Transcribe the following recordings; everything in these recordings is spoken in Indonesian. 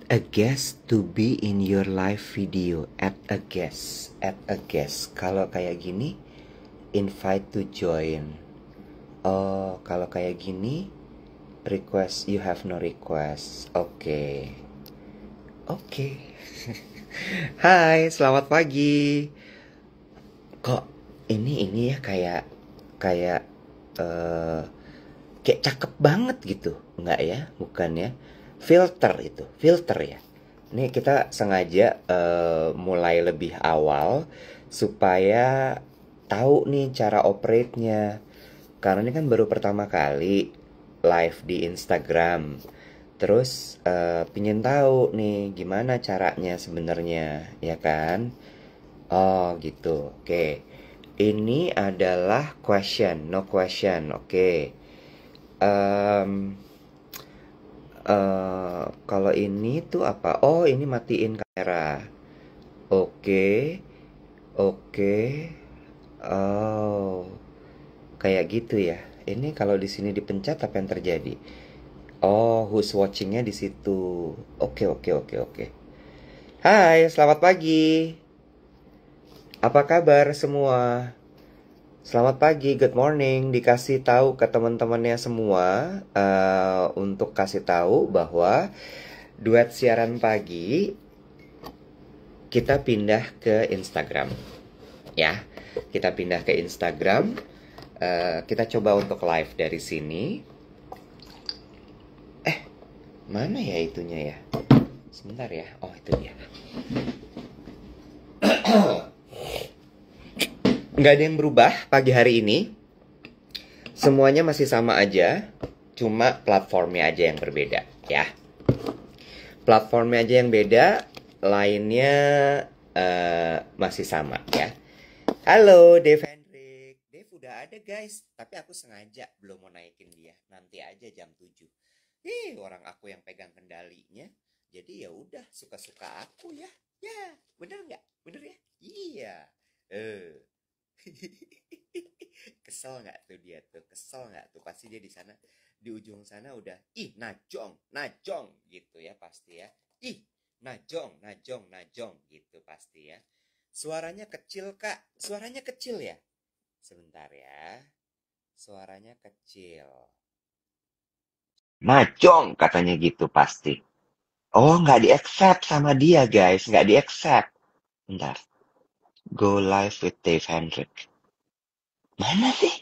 a guest to be in your live video. Add a guest. Kalau kayak gini, invite to join. Oh, kalau kayak gini, request, you have no request. Oke. Oke. Hai, selamat pagi. Kok ini ya kayak eh kayak cakep banget gitu. Enggak ya? Bukan ya? Filter ya. Ini kita sengaja mulai lebih awal supaya tahu nih cara operate-nya. Karena ini kan baru pertama kali live di Instagram. Terus pingin tahu nih gimana caranya sebenarnya, ya kan? Oh gitu, oke. Ini adalah question, no question, oke. Em, Kalau ini tuh apa? Oh, ini matiin kamera. Oke, oke. Oh, kayak gitu ya. Ini kalau di sini dipencet apa yang terjadi? Oh, who's watchingnya di situ. Oke, oke, oke, oke. Hai, selamat pagi. Apa kabar semua? Selamat pagi, good morning. Dikasih tahu ke teman-temannya semua untuk kasih tahu bahwa duet siaran pagi kita pindah ke Instagram, ya. Kita pindah ke Instagram. Kita coba untuk live dari sini. Mana ya itunya ya? Sebentar ya. Oh, itu dia. Nggak ada yang berubah pagi hari ini. Semuanya masih sama aja. Cuma platformnya aja yang berbeda, ya. Platformnya aja yang beda. Lainnya masih sama, ya. Halo, Dave Hendrik. Dave udah ada, guys. Tapi aku sengaja belum mau naikin dia. Nanti aja jam 7. Orang aku yang pegang kendalinya. Jadi ya udah, suka-suka aku ya. Ya, bener nggak? Bener ya? Iya. Kesel nggak tuh dia tuh? Kesel nggak tuh? Pasti dia di sana, di ujung sana udah, najong gitu ya pasti ya. Najong gitu pasti ya. Suaranya kecil, Kak. Suaranya kecil ya? Sebentar ya. Suaranya kecil. Najong katanya gitu pasti. Oh, nggak di-accept sama dia, guys. Nggak di-accept. Bentar. Go live with Dave Hendrik. Mana sih?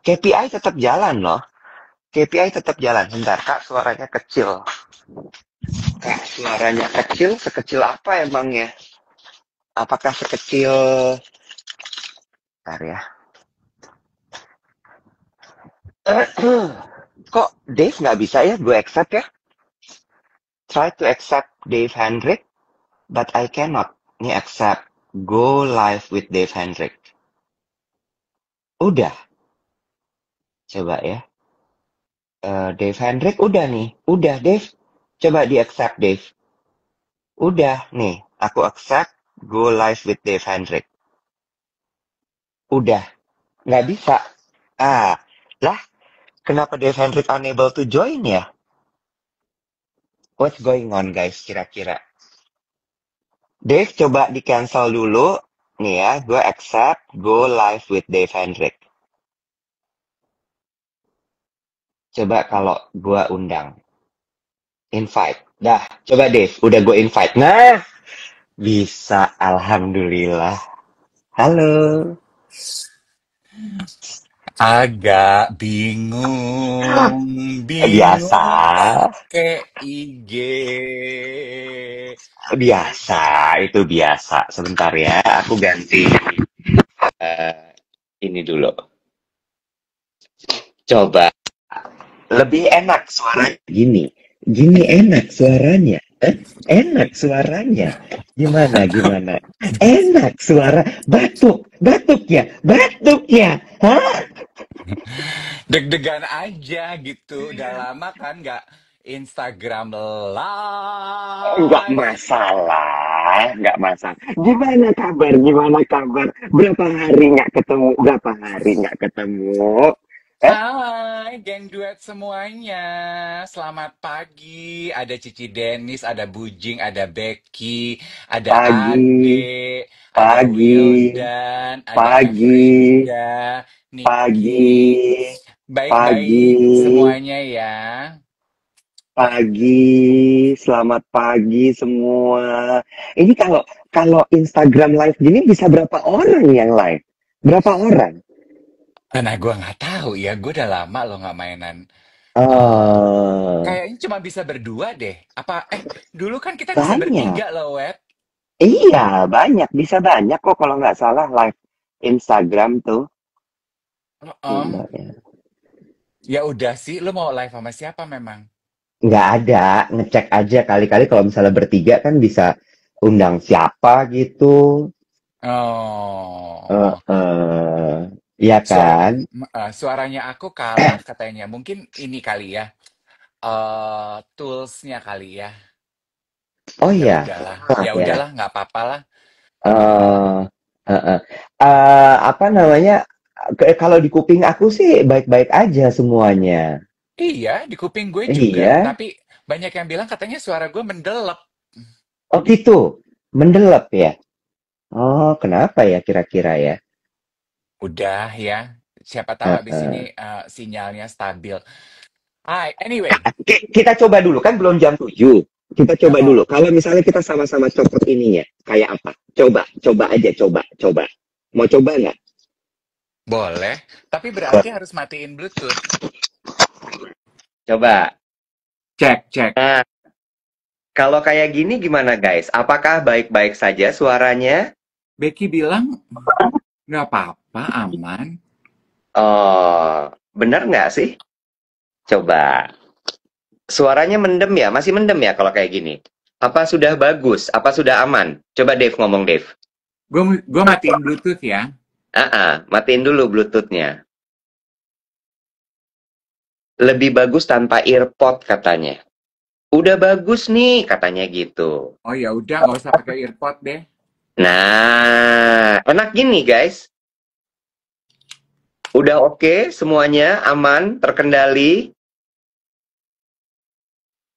KPI tetap jalan loh. KPI tetap jalan. Bentar, Kak, suaranya kecil. Kak, suaranya kecil. Sekecil apa emangnya? Apakah sekecil... Bentar ya. Kok Dave nggak bisa ya gue accept ya? Try to accept Dave Hendrik, but I cannot. Ini accept. Go live with Dave Hendrik. Udah. Coba ya. Dave Hendrik udah nih. Udah, Dave. Coba di-accept, Dave. Udah, nih. Aku accept. Go live with Dave Hendrik. Udah. Nggak bisa. Lah. Kenapa Dave Hendrik unable to join ya? What's going on, guys, kira-kira? Dave, coba di-cancel dulu. Nih ya, gue accept. Go live with Dave Hendrik. Coba kalau gue undang. Invite. Dah, coba Dave. Udah gue invite. Nah, bisa. Alhamdulillah. Halo. Agak bingung, Biasa. pakai IG. Biasa. Itu biasa. Sebentar ya. Aku ganti ini dulu. Coba. Lebih enak suaranya. Gini. Gini enak suaranya. Enak suaranya. Gimana? Enak suara. Batuk ya. Hah? Deg-degan aja gitu. Udah lama kan nggak Instagram Nggak live. masalah, nggak masalah. Gimana kabar? Berapa hari nggak ketemu? Eh, Hai, geng duet semuanya. Selamat pagi. Ada Cici Denis, ada Bujing, ada Becky, ada pagi, Ade, ada pagi, Wildan, ada pagi, Afrida, Niki. pagi, Baik-baik pagi, semuanya ya. pagi, selamat pagi semua. Ini kalau kalau Instagram live gini bisa berapa orang yang live? Berapa orang? Karena gue nggak tahu ya, gue udah lama loh nggak mainan. Eh, Eh, Kayaknya cuma bisa berdua deh. Apa? Dulu kan kita bisa banyak. bertiga loh, Wet. Iya, banyak. Bisa banyak kok kalau nggak salah live Instagram tuh. Heeh. Jumlahnya. Ya udah sih, lu mau live sama siapa memang? Nggak ada, ngecek aja kali-kali kalau misalnya bertiga kan bisa undang siapa gitu. Oh, Iya kan? suaranya aku kalah katanya. Mungkin ini kali ya, toolsnya kali ya. Oh Ya iya, udahlah, salah ya ya. udahlah, nggak apa-apa lah, nggak apa-apa lah. Eh, eh, eh. Apa namanya? Kalau di kuping aku sih baik-baik aja semuanya. Iya, di kuping gue juga, Iya. tapi banyak yang bilang katanya suara gue mendelep. Oh gitu. Mendelep ya. Oh, kenapa ya kira-kira ya? Udah ya, siapa tahu Eh, abis ini eh. sinyalnya stabil. Hai, anyway. Kita coba dulu kan belum jam 7. Kita coba Heeh, dulu. Kalau misalnya kita sama-sama copot ininya, kayak apa? Coba, coba aja, coba. Mau coba nggak? boleh, tapi berarti harus matiin Bluetooth. Coba. Cek, cek. Nah, kalau kayak gini gimana guys? Apakah baik-baik saja suaranya? Becky bilang nggak apa-apa, aman. Oh, bener nggak sih? Coba. Suaranya mendem ya? Masih mendem ya kalau kayak gini? Apa sudah bagus? Apa sudah aman? Coba Dave ngomong Dave. Gue matiin Bluetooth ya. Matiin dulu Bluetoothnya. Lebih bagus tanpa earpod katanya. Udah bagus nih katanya gitu. Oh ya udah, nggak usah pakai earpod deh. Nah, enak gini guys. Udah oke semuanya, aman, terkendali.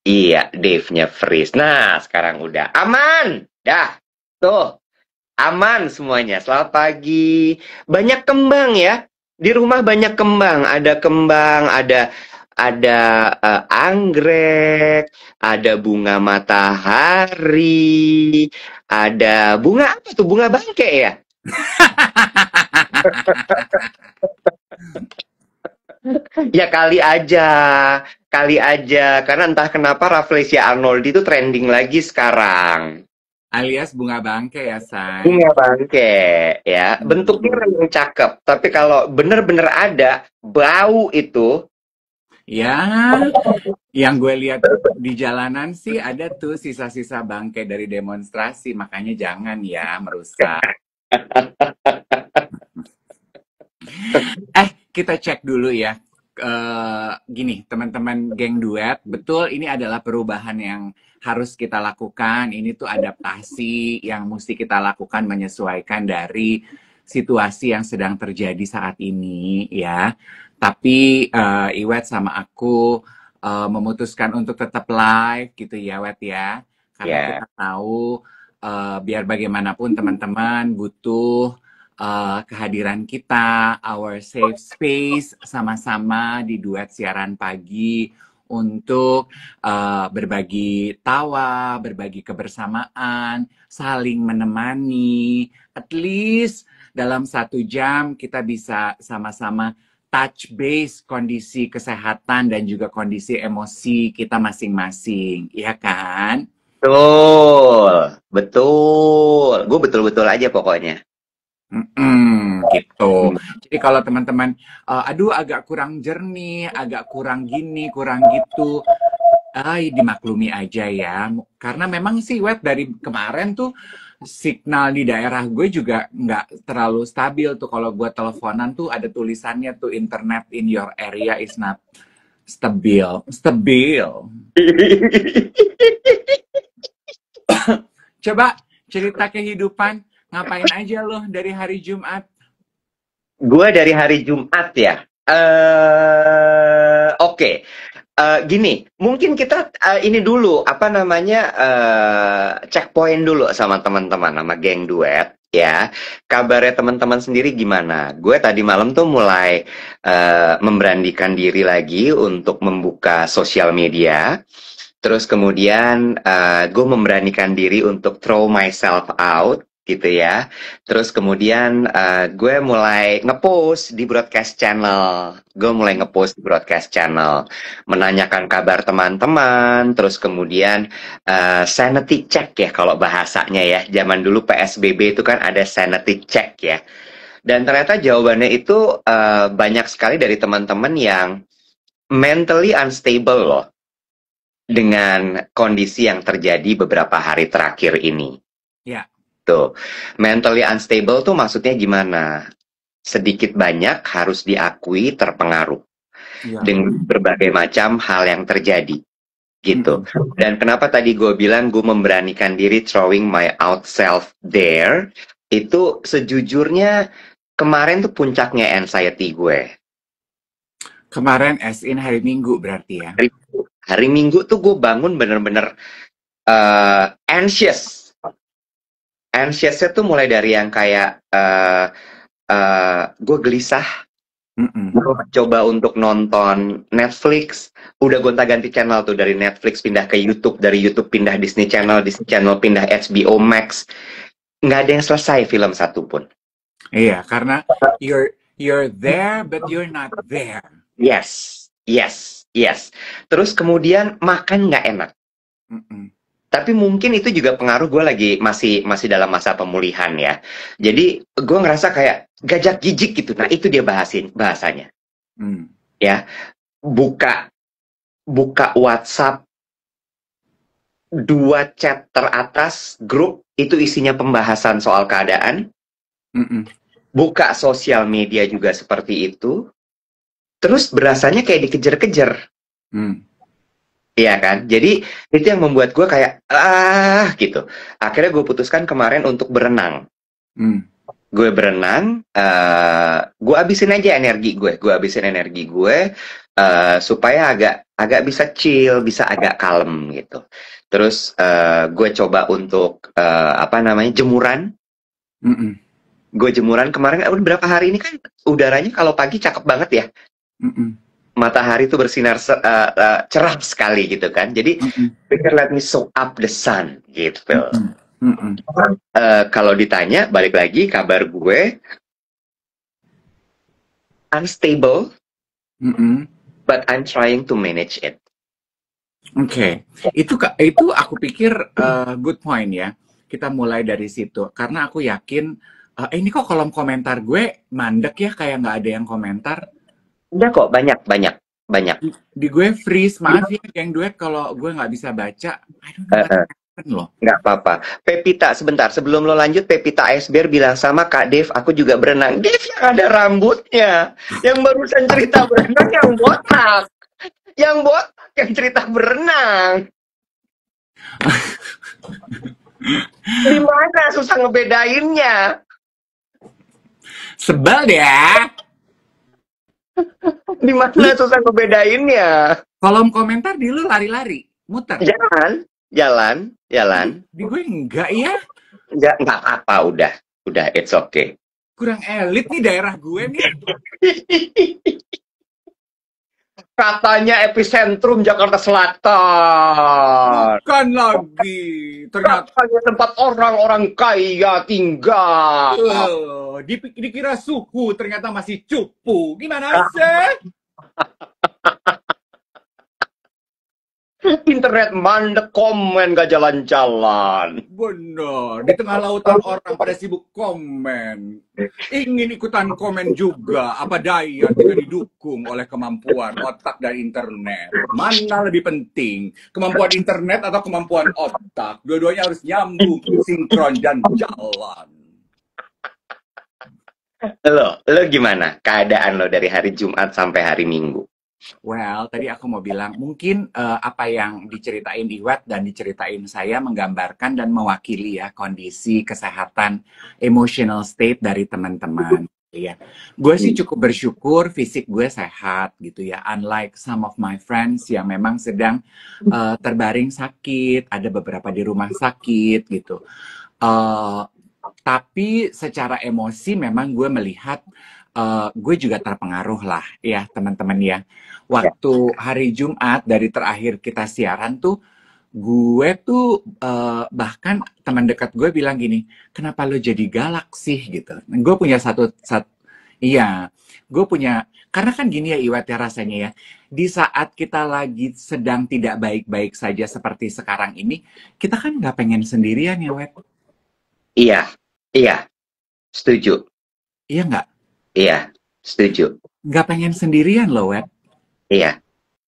Iya, Dave-nya freeze. Nah, sekarang udah aman. Dah, tuh, aman semuanya. Selamat pagi. Banyak kembang ya. Di rumah banyak kembang. Ada kembang, ada anggrek, ada bunga matahari, ada bunga apa tuh? Bunga bangke ya? Ya kali aja. Karena entah kenapa Rafflesia Arnoldi itu trending lagi sekarang. Alias bunga bangke ya, say. Bunga bangke, ya. Bentuknya Hmm. memang cakep. Tapi kalau bener-bener ada, bau itu. Ya, yang gue lihat di jalanan sih ada tuh sisa-sisa bangke dari demonstrasi. Makanya jangan ya merusak. Kita cek dulu ya. Gini, teman-teman geng duet, betul ini adalah perubahan yang harus kita lakukan. Ini tuh adaptasi yang mesti kita lakukan menyesuaikan dari situasi yang sedang terjadi saat ini ya. Tapi Iwet sama aku memutuskan untuk tetap live gitu ya, Wet ya. Karena Ya, kita tahu biar bagaimanapun teman-teman butuh kehadiran kita, our safe space sama-sama di duet siaran pagi untuk berbagi tawa, berbagi kebersamaan, saling menemani. At least dalam 1 jam kita bisa sama-sama touch base kondisi kesehatan dan juga kondisi emosi kita masing-masing, ya kan? betul. Betul. Gue betul-betul aja pokoknya. Gitu. Hmm. Jadi kalau teman-teman, aduh agak kurang jernih, agak kurang gini, kurang gitu, dimaklumi aja ya. Karena memang sih, Wet, dari kemarin tuh signal di daerah gue juga nggak terlalu stabil tuh. Kalau gue teleponan tuh ada tulisannya tuh internet in your area is not stabil. Stabil. Coba cerita kehidupan, ngapain aja loh dari hari Jumat? Gue dari hari Jumat ya. Oke. Gini, mungkin kita ini dulu apa namanya checkpoint dulu sama teman-teman, sama geng duet ya. Kabarnya teman-teman sendiri gimana? Gue tadi malam tuh mulai memberanikan diri lagi untuk membuka sosial media. Terus kemudian gue memberanikan diri untuk throw myself out gitu ya. Terus kemudian gue mulai ngepost di broadcast channel. Gue mulai ngepost di broadcast channel, menanyakan kabar teman-teman. Terus kemudian sanity check ya kalau bahasanya ya. Zaman dulu PSBB itu kan ada sanity check ya. Dan ternyata jawabannya itu banyak sekali dari teman-teman yang mentally unstable loh dengan kondisi yang terjadi beberapa hari terakhir ini. Ya. Tuh, mentally unstable tuh maksudnya gimana? Sedikit banyak harus diakui terpengaruh Ya. dengan berbagai macam hal yang terjadi, gitu. Dan kenapa tadi gue bilang gue memberanikan diri throwing my out self there, itu sejujurnya kemarin tuh puncaknya anxiety gue. Kemarin as in hari Minggu berarti ya. Hari Minggu tuh gue bangun bener-bener anxious. Anxiousnya tuh mulai dari yang kayak gue gelisah. Gue coba untuk nonton Netflix, udah gonta-ganti channel tuh dari Netflix pindah ke YouTube, dari YouTube pindah Disney Channel pindah HBO Max. Nggak ada yang selesai film satu pun. Iya, karena you're there but you're not there. Yes, yes, yes. Terus kemudian makan nggak enak. Tapi mungkin itu juga pengaruh, gue lagi masih dalam masa pemulihan ya. Jadi gue ngerasa kayak gajak gijik gitu. Nah itu dia bahasanya. Ya, buka WhatsApp 2 chat teratas grup itu isinya pembahasan soal keadaan. Buka sosial media juga seperti itu. Terus berasanya kayak dikejar-kejar. Iya kan? Jadi itu yang membuat gue kayak gitu. Akhirnya gue putuskan kemarin untuk berenang. Gue berenang, gue abisin aja energi gue. Gue abisin energi gue supaya agak bisa chill, bisa agak kalem gitu. Terus gue coba untuk jemuran. Gue jemuran kemarin udah berapa hari ini kan udaranya kalau pagi cakep banget ya. Matahari tuh bersinar cerah sekali gitu kan. Jadi pikir let me soak up the sun gitu. Kalau ditanya balik lagi kabar gue unstable, but I'm trying to manage it. Oke. Itu aku pikir good point ya. Kita mulai dari situ karena aku yakin ini kok kolom komentar gue mandek ya, kayak nggak ada yang komentar. Udah kok, banyak. Di gue freeze, maaf ya geng duet kalau gue nggak bisa baca. I don't know what happened loh. Nggak apa-apa. Pepita, sebentar. Sebelum lo lanjut, Pepita Esber bilang sama Kak Dev, aku juga berenang. Dev yang ada rambutnya. Yang barusan cerita berenang yang botak. Yang botak yang cerita berenang. Gimana susah ngebedainnya? Sebel deh. Di mana susah ngebedainnya? Kolom komentar di lu lari-lari, muter. Jalan. Di gue enggak ya? Enggak apa, udah, it's okay. Kurang elit nih daerah gue nih. Katanya epicentrum Jakarta Selatan. Bukan lagi. Ternyata tempat orang-orang kaya tinggal. Dikira suhu, ternyata masih cupu. Gimana sih? Internet mandek, komen gak jalan-jalan. Benar, di tengah lautan orang pada sibuk komen. Ingin ikutan komen juga, apa daya jika didukung oleh kemampuan otak dan internet. Mana lebih penting, kemampuan internet atau kemampuan otak? Dua-duanya harus nyambung, sinkron, dan jalan. Lo gimana keadaan lo dari hari Jumat sampai hari Minggu? Well, tadi aku mau bilang, mungkin apa yang diceritain Iwet dan diceritain saya menggambarkan dan mewakili ya kondisi kesehatan emotional state dari teman-teman. ya. Gue sih Hmm. cukup bersyukur fisik gue sehat gitu ya. Unlike some of my friends yang memang sedang terbaring sakit, ada beberapa di rumah sakit gitu. Eh, tapi secara emosi memang gue melihat gue juga terpengaruh lah ya teman-teman ya. Ya. Waktu hari Jumat dari terakhir kita siaran tuh gue tuh bahkan teman dekat gue bilang gini, kenapa lo jadi galak sih gitu. Gue punya iya, gue punya, karena kan gini ya Iwat ya rasanya ya, di saat kita lagi sedang tidak baik-baik saja seperti sekarang ini, kita kan nggak pengen sendirian ya Wet, Iya, iya, setuju. iya nggak? Iya, setuju. Nggak pengen sendirian loh Wet. Iya,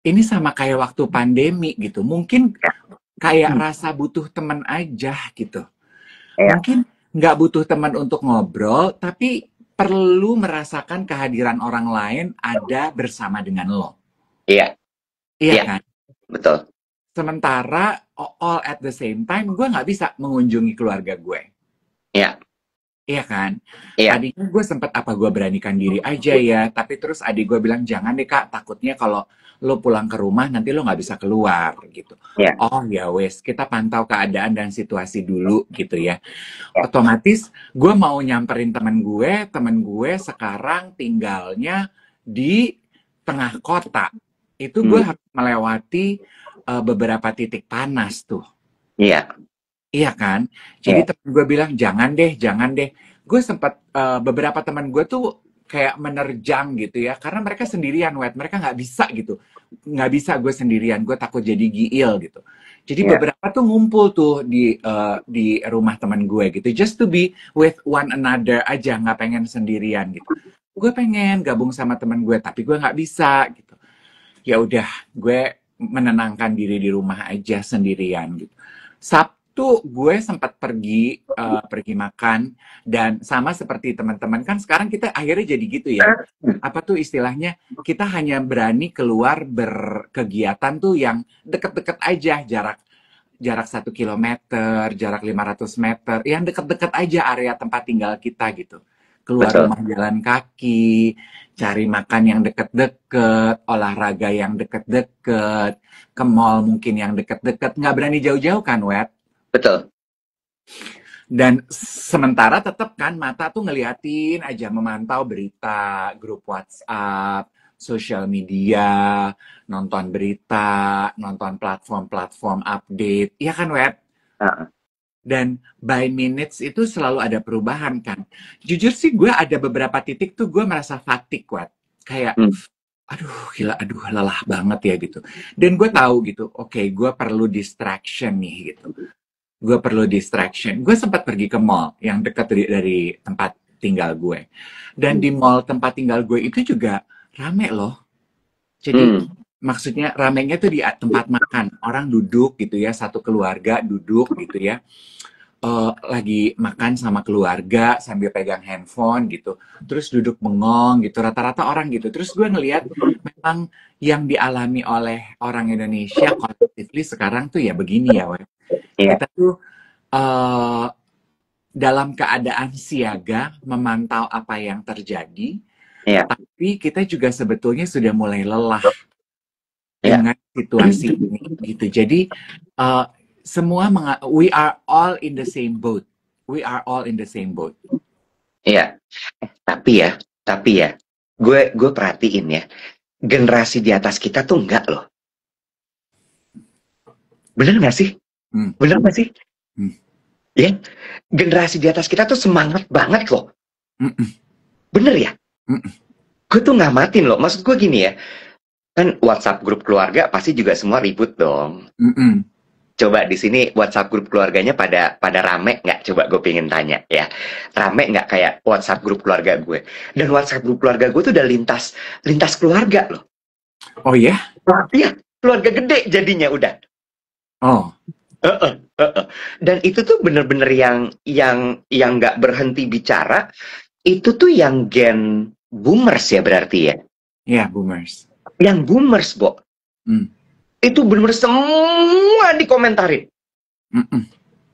Ini sama kayak waktu pandemi gitu, mungkin ya. kayak Hmm. rasa butuh teman aja gitu. Iya, Mungkin nggak butuh teman untuk ngobrol, tapi perlu merasakan kehadiran orang lain ada bersama dengan lo. iya, Iya iya, kan? betul. Sementara all at the same time, gue nggak bisa mengunjungi keluarga gue. Iya, Iya kan? iya, Tadinya gue sempet apa gue beranikan diri aja ya, tapi terus adik gue bilang jangan deh kak, takutnya kalau lo pulang ke rumah nanti lo nggak bisa keluar gitu. iya, Oh ya wes, kita pantau keadaan dan situasi dulu gitu ya. iya. Otomatis gue mau nyamperin temen gue sekarang tinggalnya di tengah kota. Itu gue Hmm. harus melewati beberapa titik panas tuh. Iya, Iya kan? Jadi iya, temen gue bilang jangan deh, jangan deh. Gue sempat beberapa teman gue tuh kayak menerjang gitu ya, karena mereka sendirian, wet. Mereka nggak bisa gitu, nggak bisa gue sendirian. Gue takut jadi giil gitu. Jadi iya, beberapa tuh ngumpul tuh di rumah teman gue gitu, just to be with one another aja, nggak pengen sendirian gitu. Gue pengen gabung sama teman gue, tapi gue nggak bisa gitu. Ya udah, gue menenangkan diri di rumah aja sendirian gitu. Sabtu gue sempat pergi makan dan sama seperti teman-teman kan sekarang kita akhirnya jadi gitu ya. Apa tuh istilahnya? Kita hanya berani keluar berkegiatan tuh yang deket-deket aja, jarak jarak 1 kilometer, jarak 500 meter, yang deket-deket aja area tempat tinggal kita gitu. Keluar betul. rumah jalan kaki, cari makan yang deket-deket, olahraga yang deket-deket, ke mall mungkin yang deket-deket, nggak berani jauh-jauh kan, Wet? Betul. Dan sementara tetap kan mata tuh ngeliatin aja, memantau berita, grup WhatsApp, sosial media, nonton berita, nonton platform-platform update. Iya kan, Web? Heeh. Dan by minutes itu selalu ada perubahan kan. Jujur sih gue ada beberapa titik tuh gue merasa fatigue, Web. Kayak, Hmm. aduh gila, aduh lelah banget ya gitu. Dan gue tahu gitu, oke, gue perlu distraction nih gitu. Gue perlu distraction. Gue sempat pergi ke mall yang dekat dari tempat tinggal gue. Dan di mall tempat tinggal gue itu juga rame loh. Jadi Hmm. maksudnya ramenya tuh di tempat makan. Orang duduk gitu ya, satu keluarga duduk gitu ya. Lagi makan sama keluarga sambil pegang handphone gitu. Terus duduk bengong gitu. Rata-rata orang gitu. Terus gue ngeliat memang yang dialami oleh orang Indonesia collectively sekarang tuh ya begini ya, Wak. Iya, Kita tuh eh, dalam keadaan siaga memantau apa yang terjadi, iya, tapi kita juga sebetulnya sudah mulai lelah iya, dengan situasi ini gitu. Jadi eh, we are all in the same boat. We are all in the same boat. iya. Tapi ya, tapi ya, gue perhatiin ya, generasi di atas kita tuh enggak loh. Bener nggak sih? Hmm, Bener nggak sih? hmm, Ya, generasi di atas kita tuh semangat banget loh. hmm, hmm, Bener ya? hmm, Gue tuh ngamatin loh. Maksud gue gini ya, kan WhatsApp grup keluarga pasti juga semua ribut dong. hmm, hmm. Coba di sini WhatsApp grup keluarganya pada rame nggak? Coba gue pengen tanya ya. Rame nggak kayak WhatsApp grup keluarga gue? Dan WhatsApp grup keluarga gue tuh udah lintas keluarga loh. Oh ya? Iya, keluarga gede jadinya udah. Oh, Heeh, heeh. Dan itu tuh bener-bener yang nggak berhenti bicara. Itu tuh yang gen boomers ya berarti ya. ya boomers. Yang boomers, Bo. Hmm, Itu bener-bener semua dikomentarin. hmm, hmm,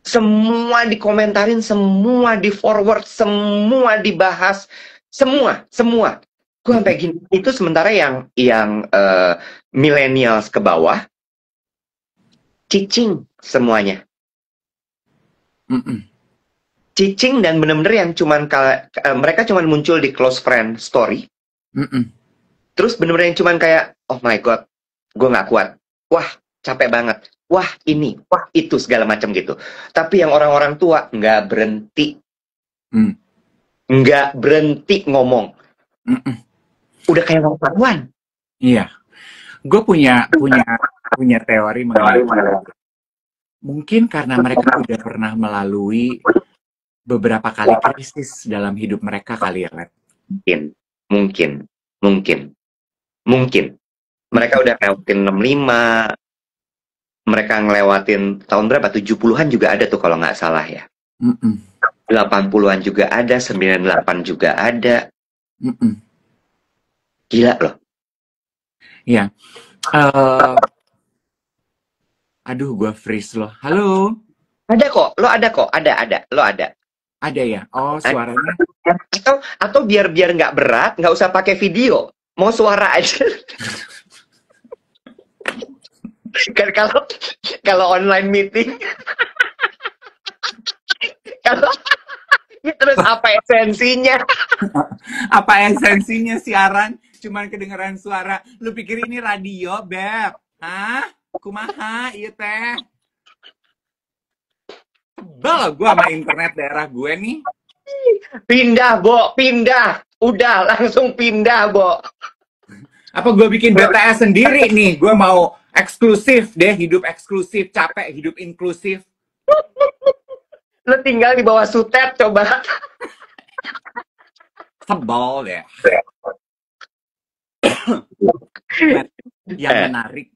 Semua dikomentarin, semua di forward, semua dibahas, Semua, semua. Gue sampai gini, itu sementara yang millennials ke bawah, cicing semuanya. Mm-mm. Cicing dan bener-bener yang mereka cuman muncul di close friend story. Mm-mm. Terus bener-bener yang cuman kayak, oh my god, gue nggak kuat. Wah, capek banget. Wah, ini, wah itu segala macam gitu. Tapi yang orang-orang tua Mm. nggak berhenti ngomong. Mm-mm. Udah kayak wartawan. Iya, gue punya teori mengenai mungkin karena mereka udah pernah melalui beberapa kali krisis dalam hidup mereka kali ya, Let. Mungkin, mungkin, mungkin, mungkin. Mereka udah ngelewatin 65, mereka ngelewatin tahun berapa? 70-an juga ada tuh kalau nggak salah ya. Mm-mm. 80-an juga ada, 98 juga ada. Mm-mm. Gila loh. Iya. Eh, aduh, gue freeze loh. Halo, Ada kok, lo ada kok, ada, lo ada. ada ya? Oh, suaranya. Atau biar nggak berat, nggak usah pakai video, mau suara aja. Kan kalau online meeting, kalau terus apa esensinya? Apa esensinya siaran? Cuman kedengeran suara. Lu pikir ini radio, Beb? Hah? Kumaha, iya teh? Sebel gue sama internet daerah gue nih. Pindah, Bo, pindah. Udah, langsung pindah, Bo. Apa gue bikin BTS sendiri nih? Gue mau eksklusif deh, hidup eksklusif. Capek hidup inklusif. Lo tinggal di bawah sutet, coba. Sebel deh.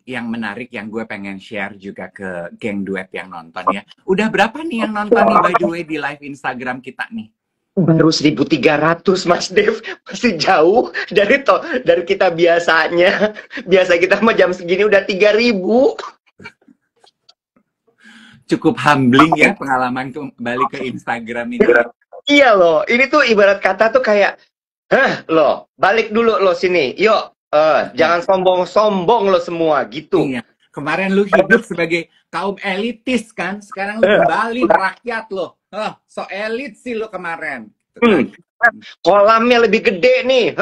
Yang menarik yang gue pengen share juga ke geng duet yang nonton ya. Udah berapa nih yang nonton nih by the way di live Instagram kita nih? Baru 1.300, Mas Dev. Masih jauh dari kita biasanya. Biasa kita mah jam segini udah 3.000. Cukup humbling ya pengalaman kembali ke Instagram ini. Iya loh, ini tuh ibarat kata tuh kayak, hah lo, balik dulu lo sini. Yuk, jangan sombong-sombong lo semua gitu. Iya. Kemarin lu hidup sebagai kaum elitis kan, sekarang lu kembali rakyat lo. So elit sih lo kemarin. Kolamnya lebih gede nih,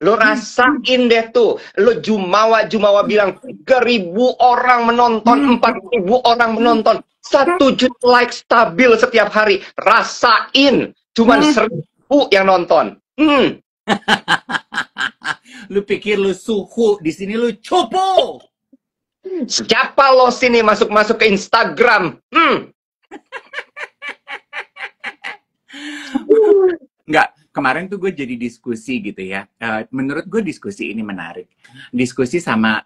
lo rasain deh tuh. Lo jumawa bilang 3.000 orang menonton, 4.000 orang menonton, 1 juta like stabil setiap hari. Rasain, cuman 1.000 yang nonton. Lu pikir lu suhu, di sini lu cupu. Siapa lo sini masuk ke Instagram? Enggak, kemarin tuh gue jadi diskusi gitu ya. Menurut gue diskusi ini menarik. Diskusi sama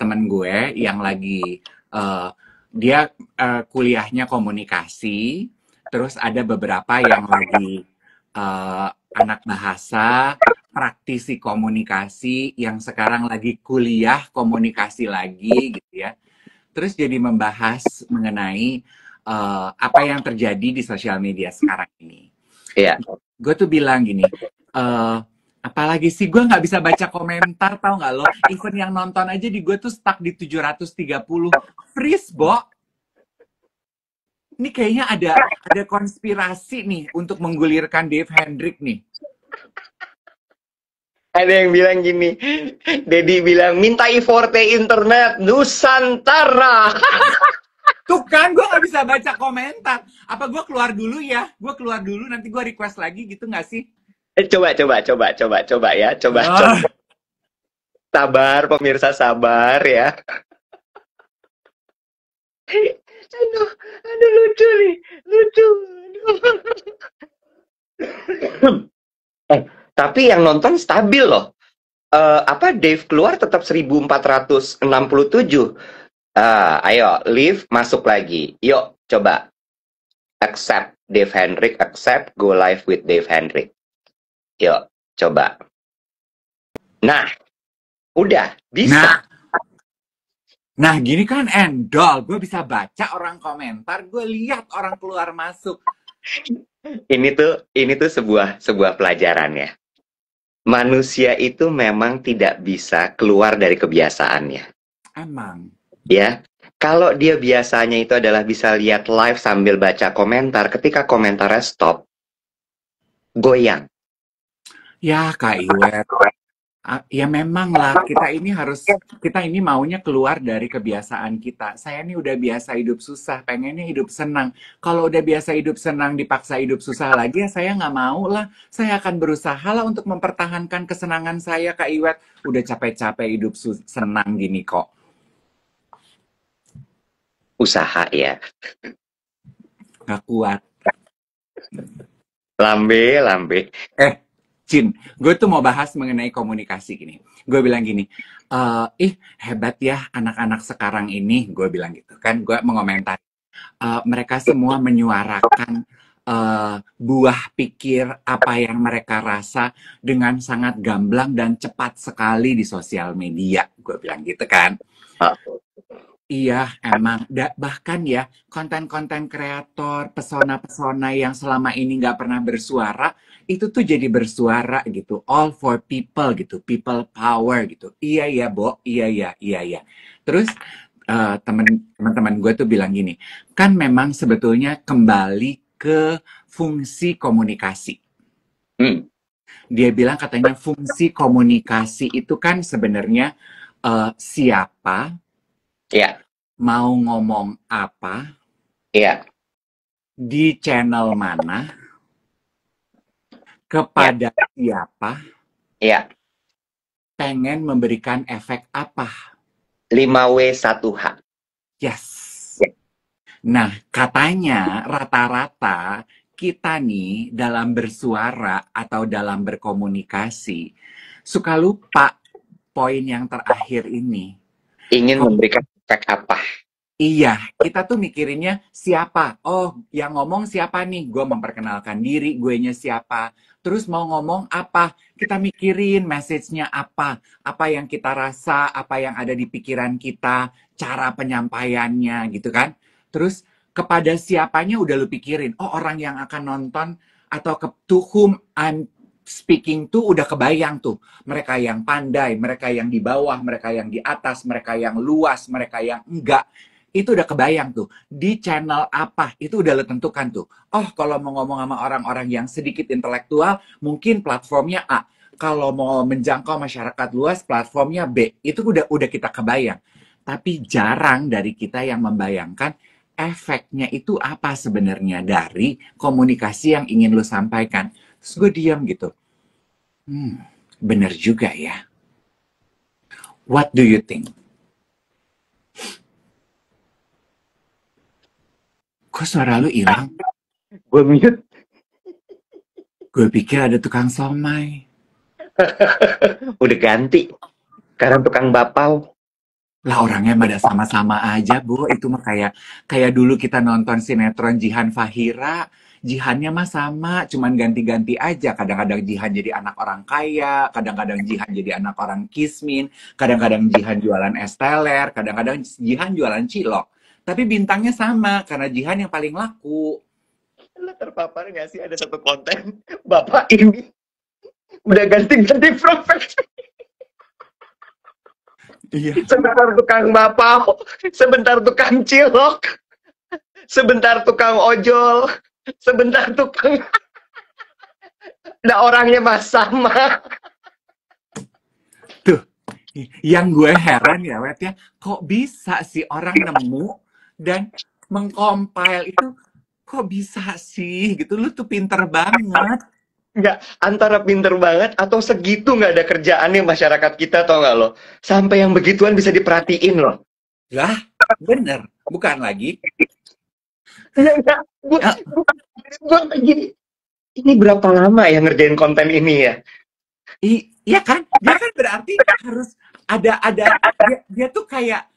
temen gue yang lagi dia kuliahnya komunikasi, terus ada beberapa yang lagi anak bahasa, praktisi komunikasi yang sekarang lagi kuliah komunikasi lagi gitu ya. Terus jadi membahas mengenai apa yang terjadi di sosial media sekarang ini. Iya. Gue tuh bilang gini, apalagi sih gue nggak bisa baca komentar, tau nggak lo? Even yang nonton aja di gue tuh stuck di 730. Freeze, Bo. Ini kayaknya ada konspirasi nih untuk menggulirkan Dave Hendrik nih. Ada yang bilang gini, Dedi bilang, minta i4T internet Nusantara. Tuh kan, gue nggak bisa baca komentar. Apa gue keluar dulu ya? Gue keluar dulu, nanti gue request lagi gitu nggak sih? Coba ya. Coba. Sabar, pemirsa, sabar ya. Aduh lucu nih. Lucu. Tapi yang nonton stabil loh. Dave keluar tetap 1.467. Ayo, leave, masuk lagi. Yuk, coba. Accept Dave Hendrik, accept, go live with Dave Hendrik. Yuk, coba. Nah, udah, bisa. Nah, gini kan endol. Gue bisa baca orang komentar, gue lihat orang keluar masuk. Ini tuh sebuah pelajaran ya. Manusia itu memang tidak bisa keluar dari kebiasaannya. Emang. Ya, kalau dia biasanya itu adalah bisa lihat live sambil baca komentar, ketika komentarnya stop, goyang. Ya, Kak Iwet. Ya memang lah, kita ini maunya keluar dari kebiasaan kita. Saya ini udah biasa hidup susah, pengennya hidup senang. Kalau udah biasa hidup senang, dipaksa hidup susah lagi, ya saya nggak mau lah. Saya akan berusaha lah untuk mempertahankan kesenangan saya, Kak Iwet. Udah capek-capek hidup senang gini kok. Usaha ya. Nggak kuat. Lambe, lambe. Jin, gue tuh mau bahas mengenai komunikasi gini. Gue bilang gini, hebat ya anak-anak sekarang ini. Gue bilang gitu kan, gue mengomentari. Mereka semua menyuarakan buah pikir apa yang mereka rasa dengan sangat gamblang dan cepat sekali di sosial media. Gue bilang gitu kan. Iya, emang. Bahkan ya, konten-konten kreator, pesona-pesona yang selama ini nggak pernah bersuara, itu tuh jadi bersuara gitu. All for people gitu. People power gitu. Iya, ya, Bo. Iya, ya, iya, ya. Terus, teman-teman gue tuh bilang gini, kan memang sebetulnya kembali ke fungsi komunikasi. Dia bilang katanya fungsi komunikasi itu kan sebenarnya siapa, Ya, mau ngomong apa, ya, di channel mana, kepada siapa, ya. pengen memberikan efek apa. 5W1H. Yes. Nah, katanya rata-rata kita nih dalam bersuara atau dalam berkomunikasi suka lupa poin yang terakhir ini. Ingin memberikan efek apa? Iya, kita tuh mikirinnya siapa? Oh, yang ngomong siapa nih? Gue memperkenalkan diri, guenya siapa. Terus mau ngomong apa? Kita mikirin message-nya apa. Apa yang kita rasa, apa yang ada di pikiran kita, cara penyampaiannya gitu kan. Terus kepada siapanya udah lu pikirin. Oh, orang yang akan nonton atau to whom I'm speaking tuh udah kebayang tuh. Mereka yang pandai, mereka yang di bawah, mereka yang di atas, mereka yang luas, mereka yang enggak. Itu udah kebayang tuh. Di channel apa, itu udah lo tentukan tuh. Oh, kalau mau ngomong sama orang-orang yang sedikit intelektual, mungkin platformnya A. Kalau mau menjangkau masyarakat luas, platformnya B. Itu udah kita kebayang. Tapi jarang dari kita yang membayangkan efeknya itu apa sebenarnya dari komunikasi yang ingin lo sampaikan. Terus gue diam gitu. Bener juga ya. What do you think? Kok suara lu hilang? Gue mute. Gue pikir ada tukang somai. Udah ganti. Sekarang tukang bapau. Lah orangnya pada sama-sama aja, Bu. Itu mah kayak dulu kita nonton sinetron Jihan Fahira. Jihannya mah sama, cuman ganti-ganti aja. Kadang-kadang Jihan jadi anak orang kaya, kadang-kadang Jihan jadi anak orang kismin, kadang-kadang Jihan jualan es teler, kadang-kadang Jihan jualan cilok. Tapi bintangnya sama, karena Jihan yang paling laku. Lo terpapar gak sih ada satu konten bapak ini udah ganti-ganti profesi. Iya. Sebentar tukang bapau, sebentar tukang cilok, sebentar tukang ojol, sebentar tukang. Nah orangnya mas sama. Tuh, yang gue heran ya, Wet ya, kok bisa sih orang nemu dan mengcompile itu, kok bisa sih gitu, lu tuh pinter banget. Nggak, antara pinter banget atau segitu nggak ada kerjaannya masyarakat kita, tau nggak lo? Sampai yang begituan bisa diperhatiin loh. Lah, bener, bukan lagi. Enggak, gue gini, ini berapa lama ya ngerjain konten ini ya? Iya kan? Dia kan berarti harus ada dia tuh kayak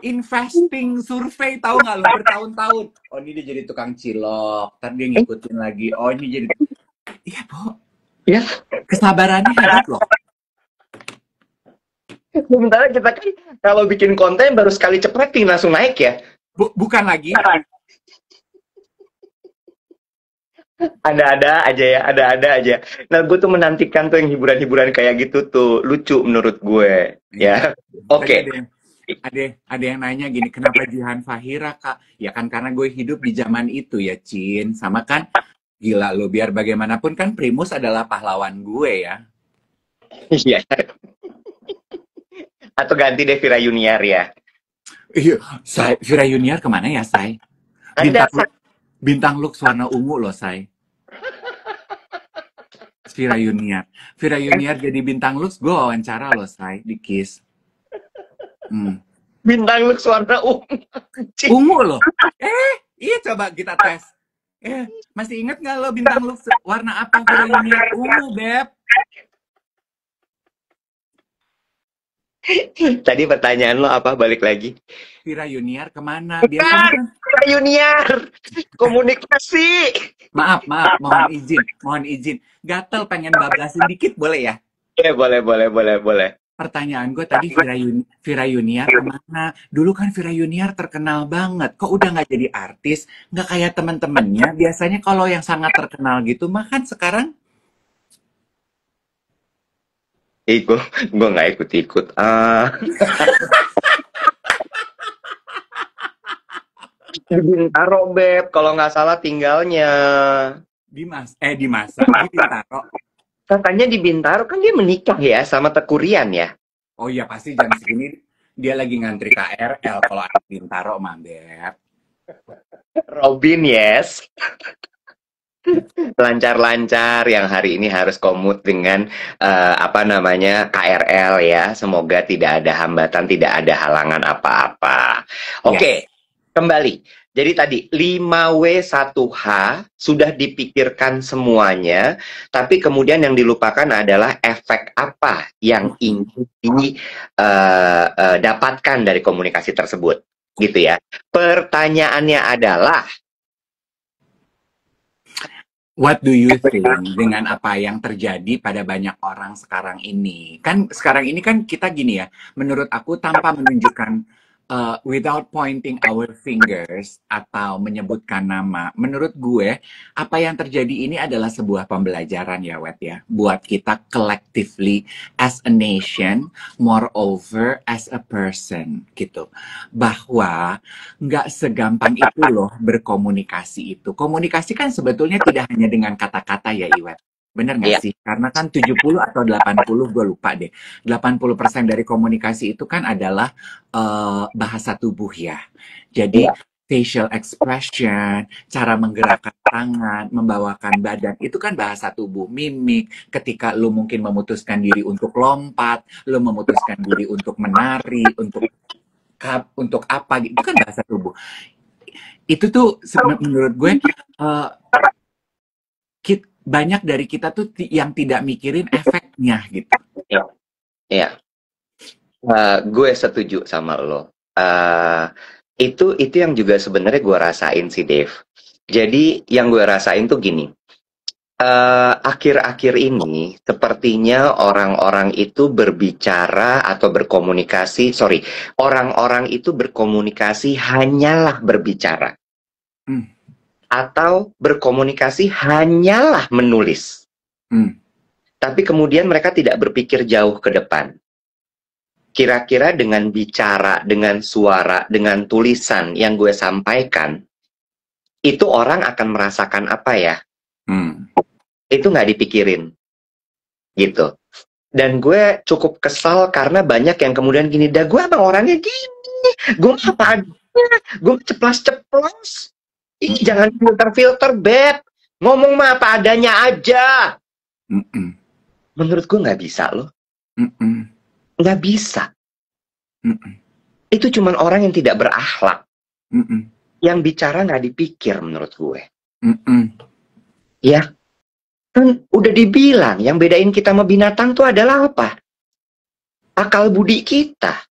investing survei, tahu nggak lo, bertahun-tahun. Oh, ini dia jadi tukang cilok, ntar dia ngikutin lagi. Oh, ini jadi, iya, Bu. Ya. Kesabarannya hebat loh. Sementara kita kan kalau bikin konten baru sekali cepretin langsung naik ya. Bukan lagi. Ada-ada aja ya, ada-ada aja. Nah, gue tuh menantikan tuh yang hiburan-hiburan kayak gitu tuh. Lucu menurut gue. Iya. Ya, Tadi oke. ada yang nanya gini, kenapa Jihan Fahira, Kak? Ya kan karena gue hidup di zaman itu ya, Cin. Sama kan, gila lo, biar bagaimanapun kan Primus adalah pahlawan gue ya. Iya. Atau ganti deh Vira Yuniar ya. Iya, Say, Vira Yuniar kemana ya, Say? Ada, Bintang bintang Lux warna ungu loh, Say. Vira Yuniar. Vira Yuniar jadi bintang Lux, gue wawancara loh, Say, di Kiss. Hmm. bintang lu warna ungu. Ungu loh. Iya coba kita tes. Masih inget nggak lo bintang Lux warna apa Vira Yuniar? Ungu, Beb. Tadi pertanyaan lo apa? Balik lagi. Vira Yuniar kemana? Biasanya Bukan, kan, Vira Yuniar. Komunikasi. mohon izin. Gatel pengen bablasin dikit boleh ya? Ya, boleh, boleh, boleh, boleh. Pertanyaan gue tadi Vira Yuniar kemana? Dulu kan Vira Yuniar terkenal banget. Kok udah nggak jadi artis? Nggak kayak temen-temennya. Biasanya kalau yang sangat terkenal gitu, mah kan sekarang Gue nggak ikut-ikut. Di Bintaro, Beb. Kalau nggak salah tinggalnya. di masa di Bintaro. Katanya di Bintaro kan dia menikah ya sama Tekurian ya. Oh iya pasti jam segini dia lagi ngantri KRL kalau anak Bintaro mah, Beb. Robin, yes. Lancar-lancar yang hari ini harus komut dengan apa namanya KRL ya. Semoga tidak ada hambatan, tidak ada halangan apa-apa. Oke, Yes. kembali. Jadi tadi 5W1H sudah dipikirkan semuanya, tapi kemudian yang dilupakan adalah efek apa yang ingin didapatkan dari komunikasi tersebut, gitu ya. Pertanyaannya adalah, What do you think dengan apa yang terjadi pada banyak orang sekarang ini? Kan sekarang ini kan kita gini ya, menurut aku tanpa menunjukkan without pointing our fingers atau menyebutkan nama, menurut gue apa yang terjadi ini adalah sebuah pembelajaran ya, Wet ya, buat kita collectively as a nation, moreover as a person gitu, bahwa nggak segampang itu loh berkomunikasi itu. Komunikasi kan sebetulnya tidak hanya dengan kata-kata ya, Iwet. Bener nggak ya, sih? Karena kan 70 atau 80, gue lupa deh. 80% dari komunikasi itu kan adalah bahasa tubuh ya. Jadi ya, facial expression, cara menggerakkan tangan, membawakan badan, itu kan bahasa tubuh, mimik. Ketika lu mungkin memutuskan diri untuk lompat, lu memutuskan diri untuk menari, untuk apa gitu, itu kan bahasa tubuh. Itu tuh menurut gue banyak dari kita tuh yang tidak mikirin efeknya gitu. ya, ya. Gue setuju sama lo. Itu yang juga sebenarnya gue rasain sih, Dave. Jadi yang gue rasain tuh gini. Akhir-akhir ini sepertinya orang-orang itu berbicara atau berkomunikasi, sorry, orang-orang itu berkomunikasi hanyalah berbicara Hmm. atau berkomunikasi hanyalah menulis. Tapi kemudian mereka tidak berpikir jauh ke depan. Kira-kira dengan bicara, dengan suara, dengan tulisan yang gue sampaikan, itu orang akan merasakan apa ya? Itu nggak dipikirin, gitu. Dan gue cukup kesal karena banyak yang kemudian gini, dah gue emang orangnya gini, gue apa adanya, gue ceplas-ceplos. Ih, jangan filter-filter, Beb. Ngomong mah apa adanya aja. Menurut gue nggak bisa loh. Nggak bisa. Itu cuman orang yang tidak berakhlak. Yang bicara nggak dipikir menurut gue. Ya, kan udah dibilang yang bedain kita sama binatang tuh adalah apa? Akal budi kita.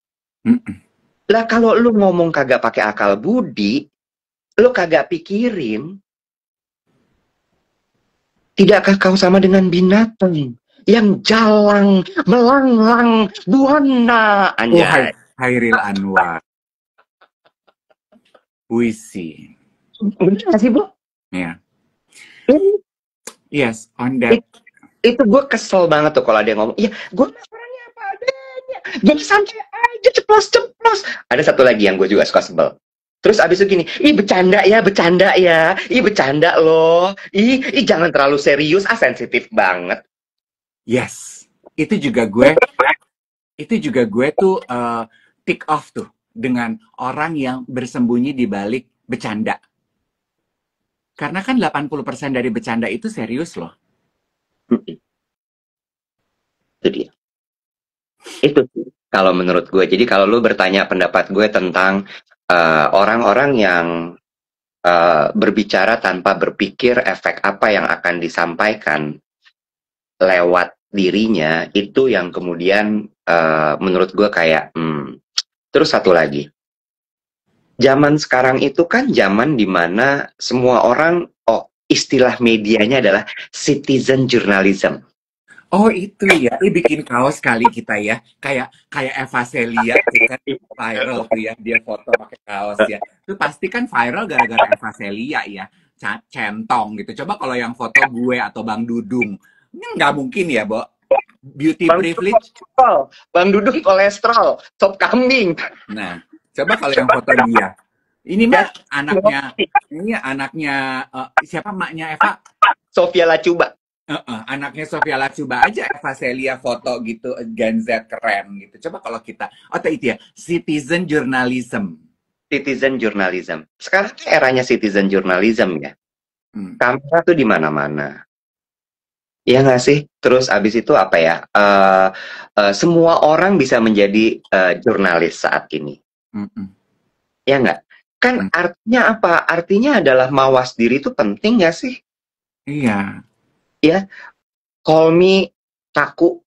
Lah kalau lu ngomong kagak pakai akal budi, lu kagak pikirin, tidakkah kau sama dengan binatang yang jalang, melanglang, buana? Anjay. Hairil Anwar. Puisi. Bener gak sih, Bu? Ya. Yes, on that. Itu gue kesel banget tuh kalau dia ngomong, iya gue orangnya apa adanya, gue santai aja ceplos-ceplos. Ada satu lagi yang gue juga suka sebel. Terus abis itu gini, ih bercanda ya, ih bercanda loh, ih jangan terlalu serius, sensitif banget. Yes, itu juga gue tuh tick off tuh dengan orang yang bersembunyi di balik bercanda. Karena kan 80% dari bercanda itu serius loh. Itu dia. Itu sih kalau menurut gue. Jadi kalau lu bertanya pendapat gue tentang orang-orang yang berbicara tanpa berpikir efek apa yang akan disampaikan lewat dirinya, itu yang kemudian menurut gue kayak terus satu lagi, zaman sekarang itu kan zaman dimana semua orang, istilah medianya adalah citizen journalism. Oh itu ya, bikin kaos kali kita ya, kayak Eva Celia tuh kan viral tuh ya, dia foto pakai kaos ya. Itu pasti kan viral gara-gara Eva Celia ya, centong gitu. Coba kalau yang foto gue atau Bang Dudung, ini nggak mungkin ya, Bo. Beauty Bang privilege. Bang Dudung kolesterol, sop kambing. Nah, coba kalau yang foto dia. Ini mah anaknya siapa maknya Eva? Sofia Lacuba. Anaknya Sofia Lacuba aja Eva Celia foto gitu, Gen Z keren gitu. Coba kalau kita, itu ya, citizen journalism. Citizen journalism. Sekarang eranya citizen journalism ya. Kamera tuh di mana-mana. Iya nggak sih? Terus abis itu apa ya? Semua orang bisa menjadi jurnalis saat ini. Ya nggak? Kan artinya apa? Artinya adalah mawas diri itu penting nggak sih? Iya. Ya, call me kaku.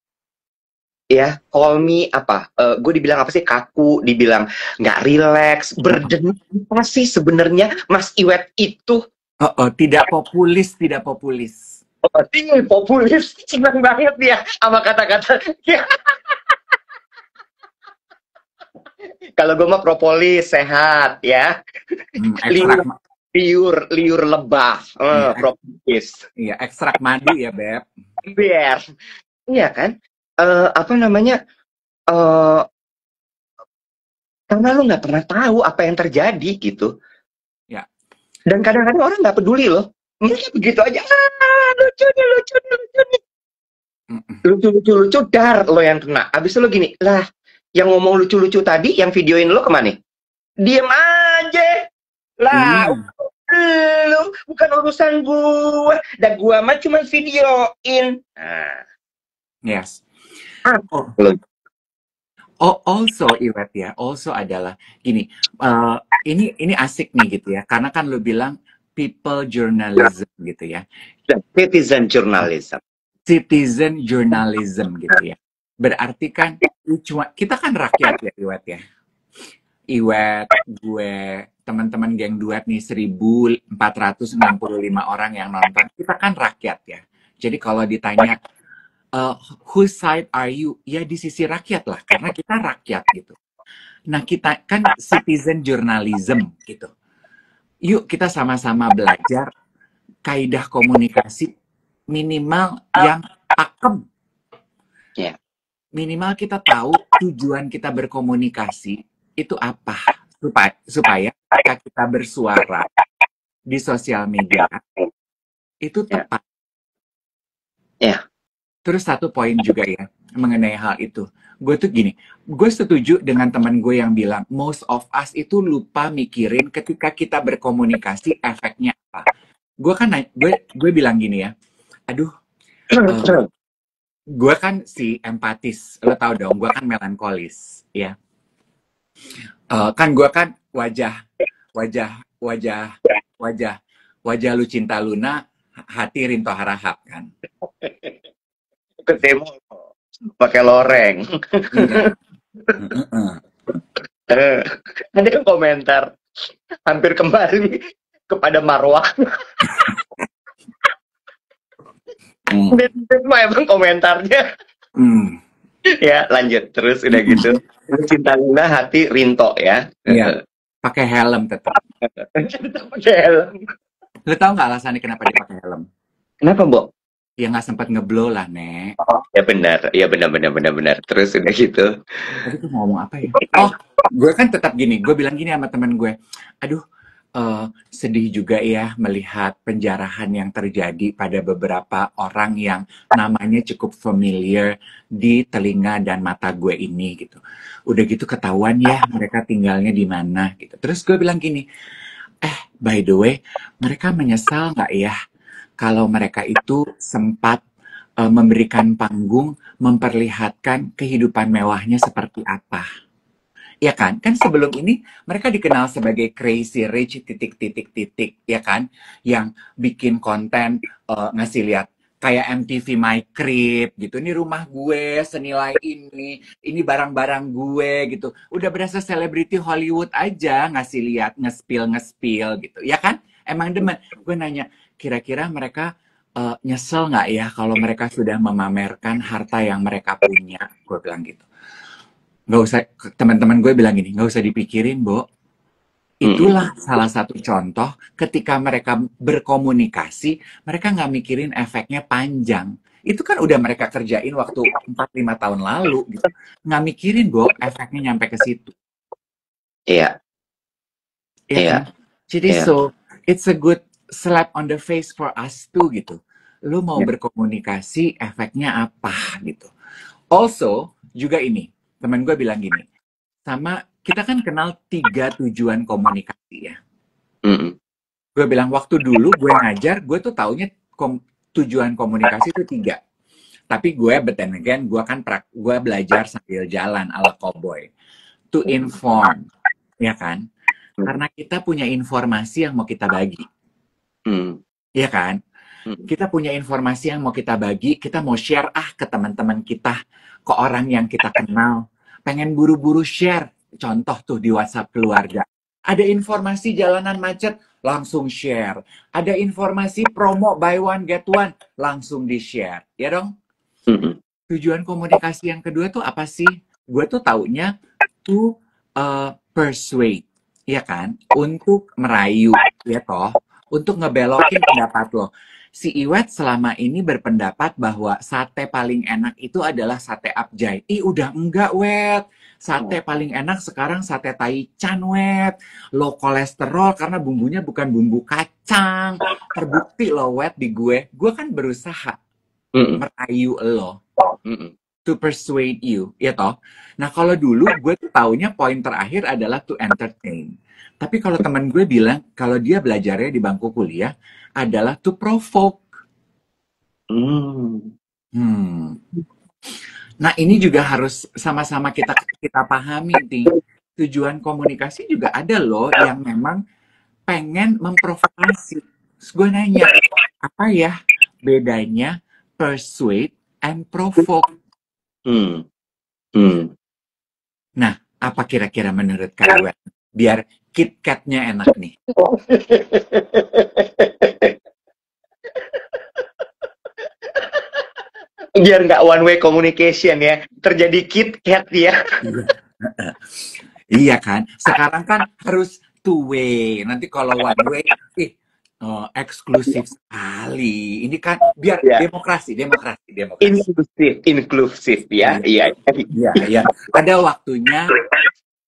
Ya, call me apa? Gue dibilang apa sih? Kaku, dibilang nggak relax, burden apa sih sebenarnya Mas Iwet itu? Tidak populis, tidak populis. Tinggi populis, senang banget dia sama kata-kata. Kalau gue mah propolis sehat ya. Liur lebah, propolis. Iya, ekstrak madu ya Beb. Biar, iya kan? Apa namanya? Karena lu nggak pernah tahu apa yang terjadi gitu. Ya. Dan kadang-kadang orang nggak peduli loh. Mereka begitu aja. Lucu nih. Lucu, dar lo yang kena. Abis itu lo gini, lah yang ngomong lucu-lucu tadi, yang videoin lo kemana? Diem aja. Lah, lu bukan urusan gue. Dan gue mah cuma videoin. Yes. Also Iwet ya, also adalah gini, ini asik nih gitu ya, karena kan lo bilang people journalism gitu ya. Citizen journalism. Citizen journalism gitu ya. Berarti kan kita kan rakyat ya Iwet ya. Iwet, gue, teman-teman geng duet nih 1465 orang yang nonton. Kita kan rakyat ya. Jadi kalau ditanya whose side are you? Ya di sisi rakyat lah, karena kita rakyat gitu. Nah kita kan citizen journalism gitu. Yuk kita sama-sama belajar kaidah komunikasi minimal yang pakem. Yeah. Minimal kita tahu tujuan kita berkomunikasi itu apa, supaya ketika kita bersuara di sosial media itu tepat. Yeah. Terus satu poin juga ya mengenai hal itu. Gue tuh gini, gue setuju dengan teman gue yang bilang most of us itu lupa mikirin ketika kita berkomunikasi efeknya apa. Gue bilang gini ya, aduh, gue kan si empatis, lo tau dong, gue kan melankolis, ya. Kan gue kan wajah lu cinta Luna, hati Rinto Harahap kan. Ketemu pakai loreng. Ada yang komentar hampir kembali kepada marwah. Itu emang komentarnya. Ya lanjut terus udah gitu. Cinta Luna hati Rinto ya. Iya. Pakai helm tetap. Pakai helm. Lu tahu nggak alasannya kenapa dia pakai helm? Kenapa, Mbok? Ya nggak sempat ngeblow lah, Nek. Ya benar, ya benar benar benar benar. Terus udah gitu. Tadi tuh ngomong apa ya? Oh, gue kan tetap gini. Gue bilang gini sama temen gue. Aduh, sedih juga ya melihat penjarahan yang terjadi pada beberapa orang yang namanya cukup familiar di telinga dan mata gue ini gitu. Udah gitu ketahuan ya mereka tinggalnya di mana gitu. Terus gue bilang gini, by the way, mereka menyesal nggak ya kalau mereka itu sempat memberikan panggung, memperlihatkan kehidupan mewahnya seperti apa. Ya kan? Kan sebelum ini mereka dikenal sebagai crazy rich titik-titik-titik, ya kan? Yang bikin konten ngasih lihat kayak MTV My Crib gitu. Ini rumah gue senilai ini barang-barang gue gitu. Udah berasa selebriti Hollywood aja ngasih lihat nge-spill gitu. Ya kan? Emang demen. Gue nanya, kira-kira mereka nyesel nggak ya kalau mereka sudah memamerkan harta yang mereka punya? Gue bilang gitu. Nggak usah, teman-teman gue bilang gini, nggak usah dipikirin, Bo. Mm-mm. Itulah salah satu contoh ketika mereka berkomunikasi, mereka nggak mikirin efeknya panjang. Itu kan udah mereka kerjain waktu 4-5 tahun lalu gitu. Nggak mikirin, Bo, efeknya nyampe ke situ. Iya, Iya iya, kan? Jadi iya. it's a good slap on the face for us too gitu. Lu mau Iya. berkomunikasi, efeknya apa gitu. Also, juga ini, teman gue bilang gini, sama kita kan kenal 3 tujuan komunikasi ya. Mm-mm. Gue bilang waktu dulu gue ngajar, gue tuh taunya tujuan komunikasi itu 3. Tapi gue but then again, gue belajar sambil jalan ala cowboy. To inform, ya kan? Karena kita punya informasi yang mau kita bagi, Mm. ya kan? Mm. Kita punya informasi yang mau kita bagi, kita mau share ke teman-teman kita, ke orang yang kita kenal. Pengen buru-buru share, contoh tuh di WhatsApp keluarga. Ada informasi jalanan macet, langsung share. Ada informasi promo buy one get one, langsung di-share. Ya dong? Mm-mm. Tujuan komunikasi yang kedua tuh apa sih? Gue tuh taunya to persuade, ya kan? Untuk merayu, ya toh? Untuk ngebelokin pendapat lo. Si Iwet selama ini berpendapat bahwa sate paling enak itu adalah sate Abjay. Ih, udah enggak, Wet. Sate paling enak sekarang sate Taichan, Wet. Low kolesterol karena bumbunya bukan bumbu kacang. Terbukti loh, Wet, di gue. Gue kan berusaha Mm-mm. merayu lo, Mm-mm. to persuade you, ya toh? Nah, kalau dulu gue tuh taunya poin terakhir adalah to entertain. Tapi kalau teman gue bilang, kalau dia belajarnya di bangku kuliah, adalah to provoke. Mm. Hmm. Nah, ini juga harus sama-sama kita kita pahami, nih. Tujuan komunikasi juga ada loh yang memang pengen memprovokasi. Terus gue nanya, apa ya bedanya persuade and provoke? Mm. Mm. Nah, apa kira-kira menurut Kak Iwan? Biar KitKat-nya enak nih. Biar nggak one way communication ya, terjadi kit kat ya. Iya kan? Sekarang kan harus two way. Nanti kalau one way, eksklusif sekali. Ini kan biar Ya, demokrasi. inklusif, inklusif ya, Iya, iya, iya, iya. Ada waktunya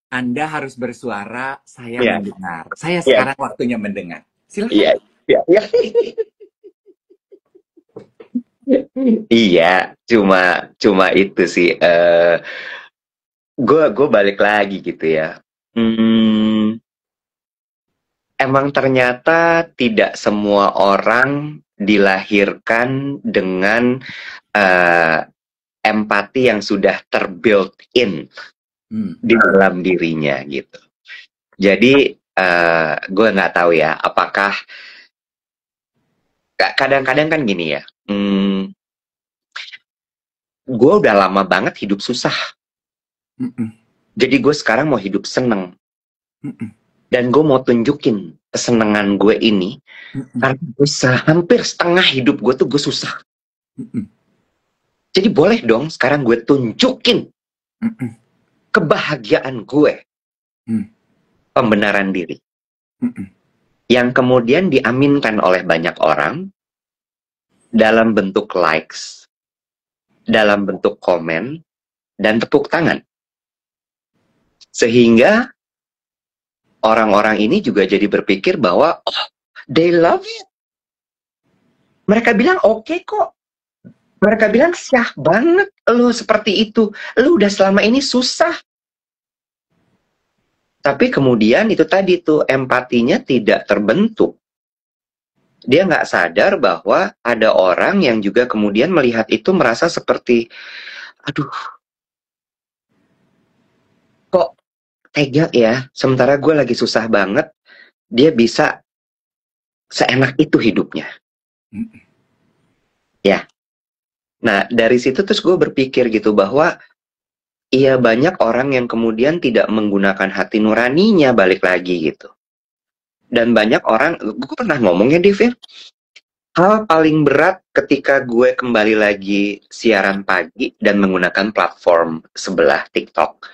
Anda harus bersuara, saya iya, mendengar. Saya iya, sekarang waktunya mendengar. iya, Silakan. iya, iya. Iya, cuma cuma itu sih. Gue balik lagi gitu ya. Hmm, emang ternyata tidak semua orang dilahirkan dengan eh, empati yang sudah terbuilt in Hmm. di dalam dirinya gitu. Jadi gue nggak tahu ya, apakah kadang-kadang kan gini ya. Gue udah lama banget hidup susah. Mm-mm. Jadi gue sekarang mau hidup seneng. Mm-mm. Dan gue mau tunjukin kesenangan gue ini. Mm-mm. Karena gue hampir setengah hidup gue tuh gue susah. Mm-mm. Jadi boleh dong sekarang gue tunjukin Mm-mm. kebahagiaan gue. Mm. Pembenaran diri. Mm-mm. Yang kemudian diaminkan oleh banyak orang. dalam bentuk likes, dalam bentuk komen, dan tepuk tangan. Sehingga orang-orang ini juga jadi berpikir bahwa, oh, they love it. Mereka bilang oke kok. Mereka bilang syah banget lu seperti itu. Lu udah selama ini susah. Tapi kemudian itu tadi tuh empatinya tidak terbentuk. Dia nggak sadar bahwa ada orang yang juga kemudian melihat itu merasa seperti, aduh, kok tega ya, sementara gue lagi susah banget, dia bisa seenak itu hidupnya. Ya. Nah, dari situ terus gue berpikir gitu bahwa iya banyak orang yang kemudian tidak menggunakan hati nuraninya balik lagi gitu. Dan banyak orang, gue pernah ngomongnya Dev, hal paling berat ketika gue kembali lagi siaran pagi dan menggunakan platform sebelah TikTok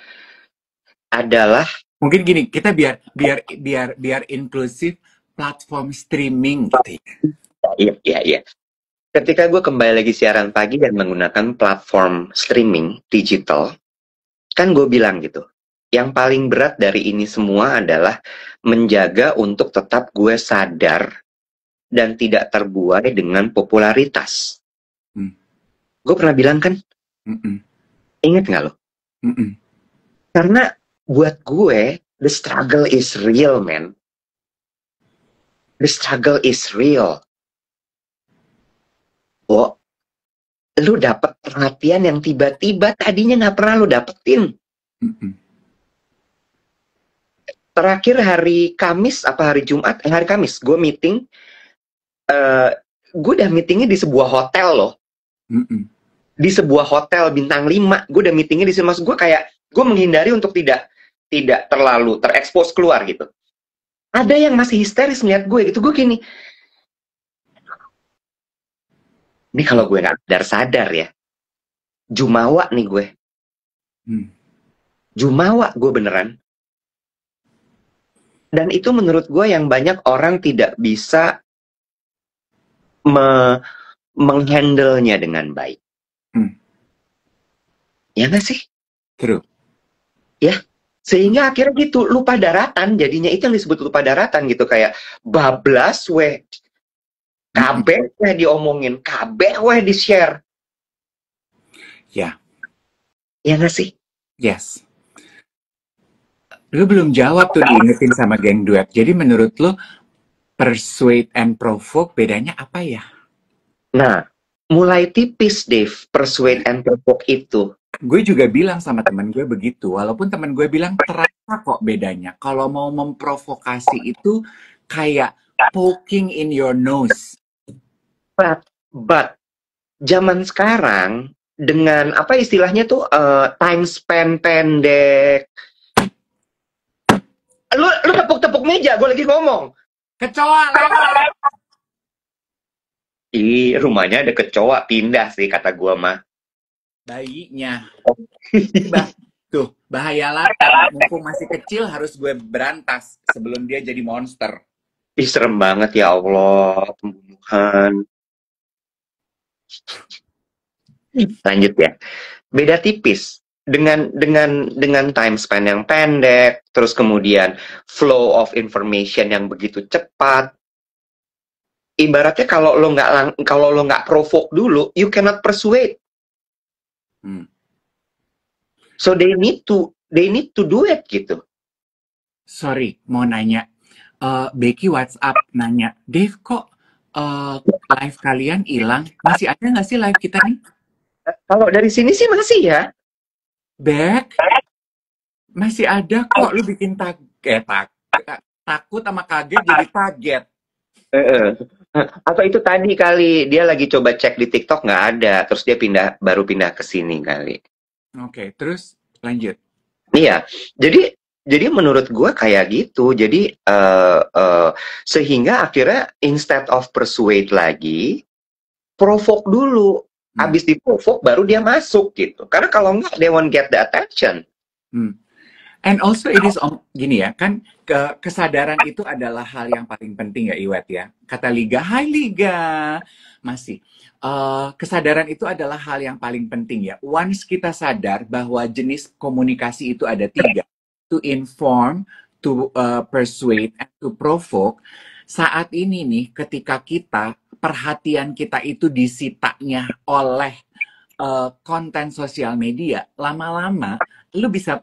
adalah mungkin gini, kita biar inklusif, platform streaming gitu ya. iya. Ketika gue kembali lagi siaran pagi dan menggunakan platform streaming digital, kan gue bilang gitu, yang paling berat dari ini semua adalah menjaga untuk tetap gue sadar dan tidak terbuai dengan popularitas. Gue pernah bilang kan, inget gak lo? Karena buat gue, the struggle is real, man. The struggle is real. Oh, lu dapet perhatian yang tiba-tiba tadinya gak pernah lu dapetin. Terakhir hari Kamis apa hari Jumat? Hari Kamis, gue meeting. Gue udah meetingnya di sebuah hotel loh. Di sebuah hotel bintang 5. Gue udah meetingnya di sini. Maksud gue kayak, gue menghindari untuk tidak terlalu terekspos keluar gitu. Ada yang masih histeris ngeliat gue gitu. Gue gini, ini kalau gue gak sadar ya, jumawa nih gue. Jumawa gue beneran. Dan itu menurut gue yang banyak orang tidak bisa menghandle-nya dengan baik. Ya gak sih? True. Ya, sehingga akhirnya gitu, lupa daratan. Jadinya itu yang disebut lupa daratan gitu. Kayak bablas weh. Kabeh weh diomongin, kabeh weh di-share. Ya. Ya gak sih? Yes. Lu belum jawab tuh diingetin sama geng duet. Jadi menurut lu persuade and provoke bedanya apa ya? Nah, mulai tipis Dave, persuade and provoke itu. Gue juga bilang sama teman gue begitu. Walaupun teman gue bilang terasa kok bedanya. Kalau mau memprovokasi itu kayak poking in your nose. But zaman sekarang dengan apa istilahnya tuh time span pendek. Lu tepuk-tepuk meja, gue lagi ngomong. Kecoa lewat. Ih, rumahnya ada kecoa, pindah sih kata gue mah. Bayinya. Tuh, bahaya lah. Mumpung masih kecil harus gue berantas sebelum dia jadi monster. Ih, serem banget ya Allah, pembunuhan. Lanjut ya. Beda tipis. Dengan time span yang pendek, terus kemudian flow of information yang begitu cepat. Ibaratnya kalau lo nggak provoke dulu, you cannot persuade. So they need to do it gitu. Sorry, mau nanya. Becky WhatsApp nanya, Dave kok live kalian hilang? Masih ada nggak sih live kita nih? Kalau dari sini sih masih ya. Beck, masih ada kok. Lu bikin takut sama kaget jadi kaget. Atau itu tadi kali dia lagi coba cek di TikTok nggak ada, terus dia baru pindah ke sini kali. Oke, terus lanjut. Iya, jadi menurut gue kayak gitu. Jadi sehingga akhirnya instead of persuade lagi, provoke dulu. Habis di provoke baru dia masuk gitu. Karena kalau nggak, they won't get the attention. And also it is gini ya, kan kesadaran itu adalah hal yang paling penting ya Iwet ya. Kata Liga, hai Liga. Masih. Kesadaran itu adalah hal yang paling penting ya. Once kita sadar bahwa jenis komunikasi itu ada tiga. To inform, to persuade, and to provoke. Saat ini nih, ketika perhatian kita itu disitanya oleh konten sosial media, lama-lama lu bisa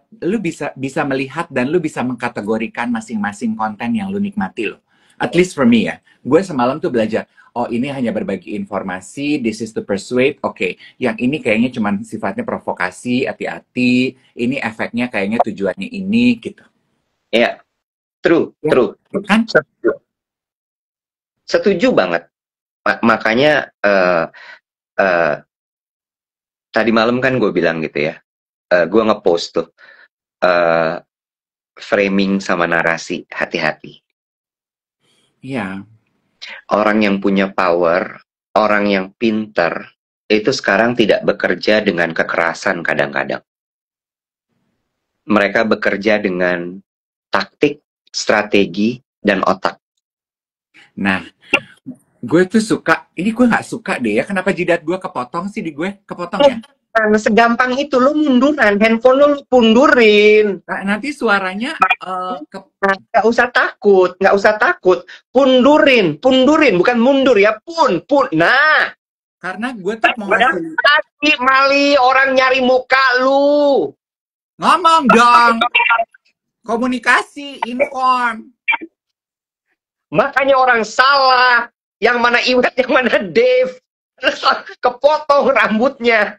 melihat dan lu bisa mengkategorikan masing-masing konten yang lu nikmati lo. At least for me ya. Gue semalam tuh belajar, oh ini hanya berbagi informasi, this is to persuade, oke. Yang ini kayaknya cuma sifatnya provokasi, hati-hati, ini efeknya kayaknya tujuannya ini gitu. Ya, true, Ya, true. kan? Setuju banget. Makanya tadi malam kan gue bilang gitu ya, gue ngepost tuh framing sama narasi, hati-hati. Iya. Orang yang punya power, orang yang pinter, itu sekarang tidak bekerja dengan kekerasan kadang-kadang. Mereka bekerja dengan taktik, strategi, dan otak. Nah, gue tuh suka, ini gue nggak suka deh ya, kenapa jidat gue kepotong sih di gue? Kepotong ya? Segampang itu, lo munduran, handphone lo pundurin. Nah, nanti suaranya Nggak usah takut, nggak usah takut. Pundurin, bukan mundur ya, pun. Nah, karena gue tuh mau tadi Mali orang nyari muka lu. ngomong dong, komunikasi, inform. Makanya orang salah. Yang mana Iwet, yang mana Dave. Kepotong rambutnya.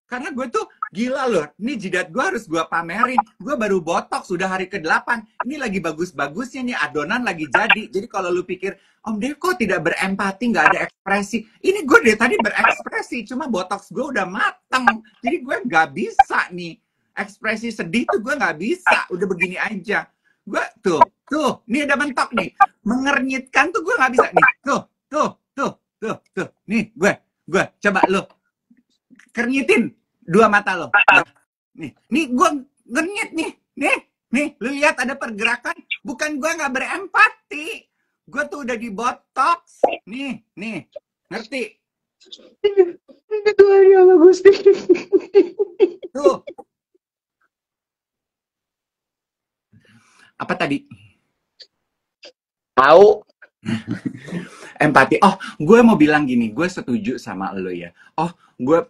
Karena gue tuh gila loh, ini jidat gue harus gue pamerin. Gue baru botok, sudah hari ke-8. Ini lagi bagus-bagusnya nih, adonan lagi jadi. Jadi kalau lu pikir, Om Dave kok tidak berempati, nggak ada ekspresi. Ini gue dari tadi berekspresi, cuma botox gue udah mateng. Jadi gue nggak bisa nih. Ekspresi sedih tuh gue nggak bisa, udah begini aja. Gue tuh, ini udah mentok nih. Mengernyitkan tuh gue nggak bisa. Nih, tuh. Nih, gue, coba lu kernyitin dua mata lo. Nih gue ngenyit nih, lu lihat ada pergerakan. Bukan gue nggak berempati, gue tuh udah di botox. Nih, ngerti? Tuhan ya Allah Gusti. Tuh. Apa tadi? Tahu. Empati. Oh, gue mau bilang gini, gue setuju sama lo ya. Oh, gue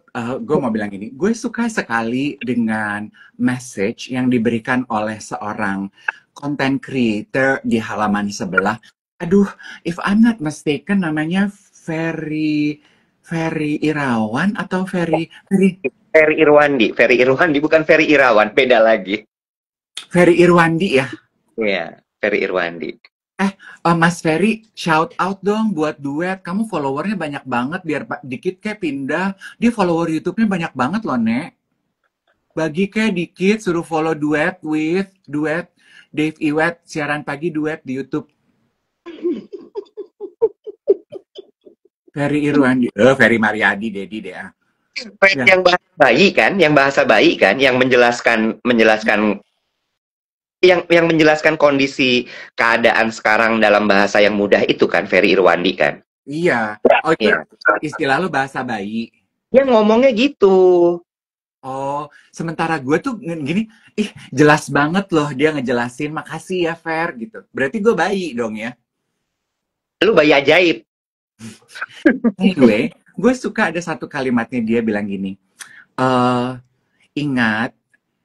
mau bilang gini, gue suka sekali dengan message yang diberikan oleh seorang content creator di halaman sebelah. Aduh, if I'm not mistaken namanya Ferry Irawan atau Ferry Ferry Irwandi bukan Ferry Irawan, beda lagi. Ferry Irwandi ya? Iya, Ferry Irwandi. Mas Ferry, shout out dong buat duet. Kamu followernya banyak banget, biar dikit kayak pindah. Dia follower YouTube-nya banyak banget loh, Nek. Bagi kayak dikit, suruh follow duet with duet Dave Iwet, siaran pagi duet di YouTube. Ferry Irwandi, Ferry Mariadi, Dedi deh. Yang bahasa bayi kan, yang menjelaskan yang menjelaskan kondisi keadaan sekarang dalam bahasa yang mudah itu kan Ferry Irwandi kan. Iya. Oh itu istilah lo bahasa bayi. Yang ngomongnya gitu. Oh, sementara gue tuh gini, jelas banget loh dia ngejelasin, makasih ya Fer gitu. Berarti gue bayi dong ya. Lu bayi ajaib. Anyway, gue suka ada satu kalimatnya dia bilang gini, ingat,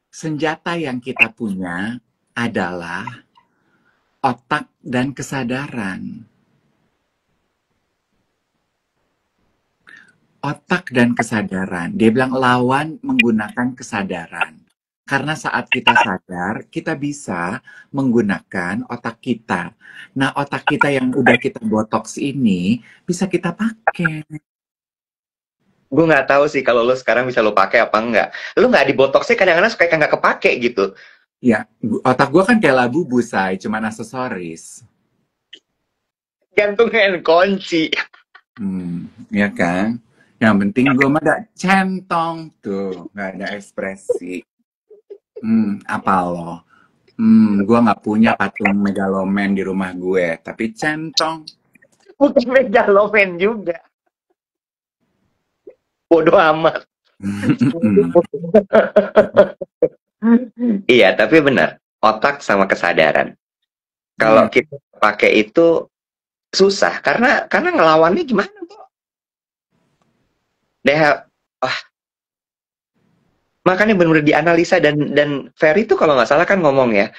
senjata yang kita punya adalah otak dan kesadaran. Otak dan kesadaran. Dia bilang lawan menggunakan kesadaran. Karena saat kita sadar, kita bisa menggunakan otak kita. Nah, otak kita yang udah kita botox ini bisa kita pakai. Gue nggak tahu sih kalau lo sekarang bisa lo pakai apa enggak. Lo nggak dibotoxnya kadang-kadang suka nggak kepake gitu. Ya, otak gue kan kayak labu busai, cuman aksesoris. Gantungnya kunci. Ya kan? Yang penting gue mah ada centong tuh, nggak ada ekspresi. Apa lo? Gua nggak punya patung megaloman di rumah gue, tapi centong. Bukan megaloman juga. Bodoh amat. Iya, tapi benar. Otak sama kesadaran. Kalau Hmm, kita pakai itu susah karena ngelawannya gimana, Bro? They have- wah, makanya benar-benar dianalisa dan Ferry itu kalau nggak salah kan ngomong ya,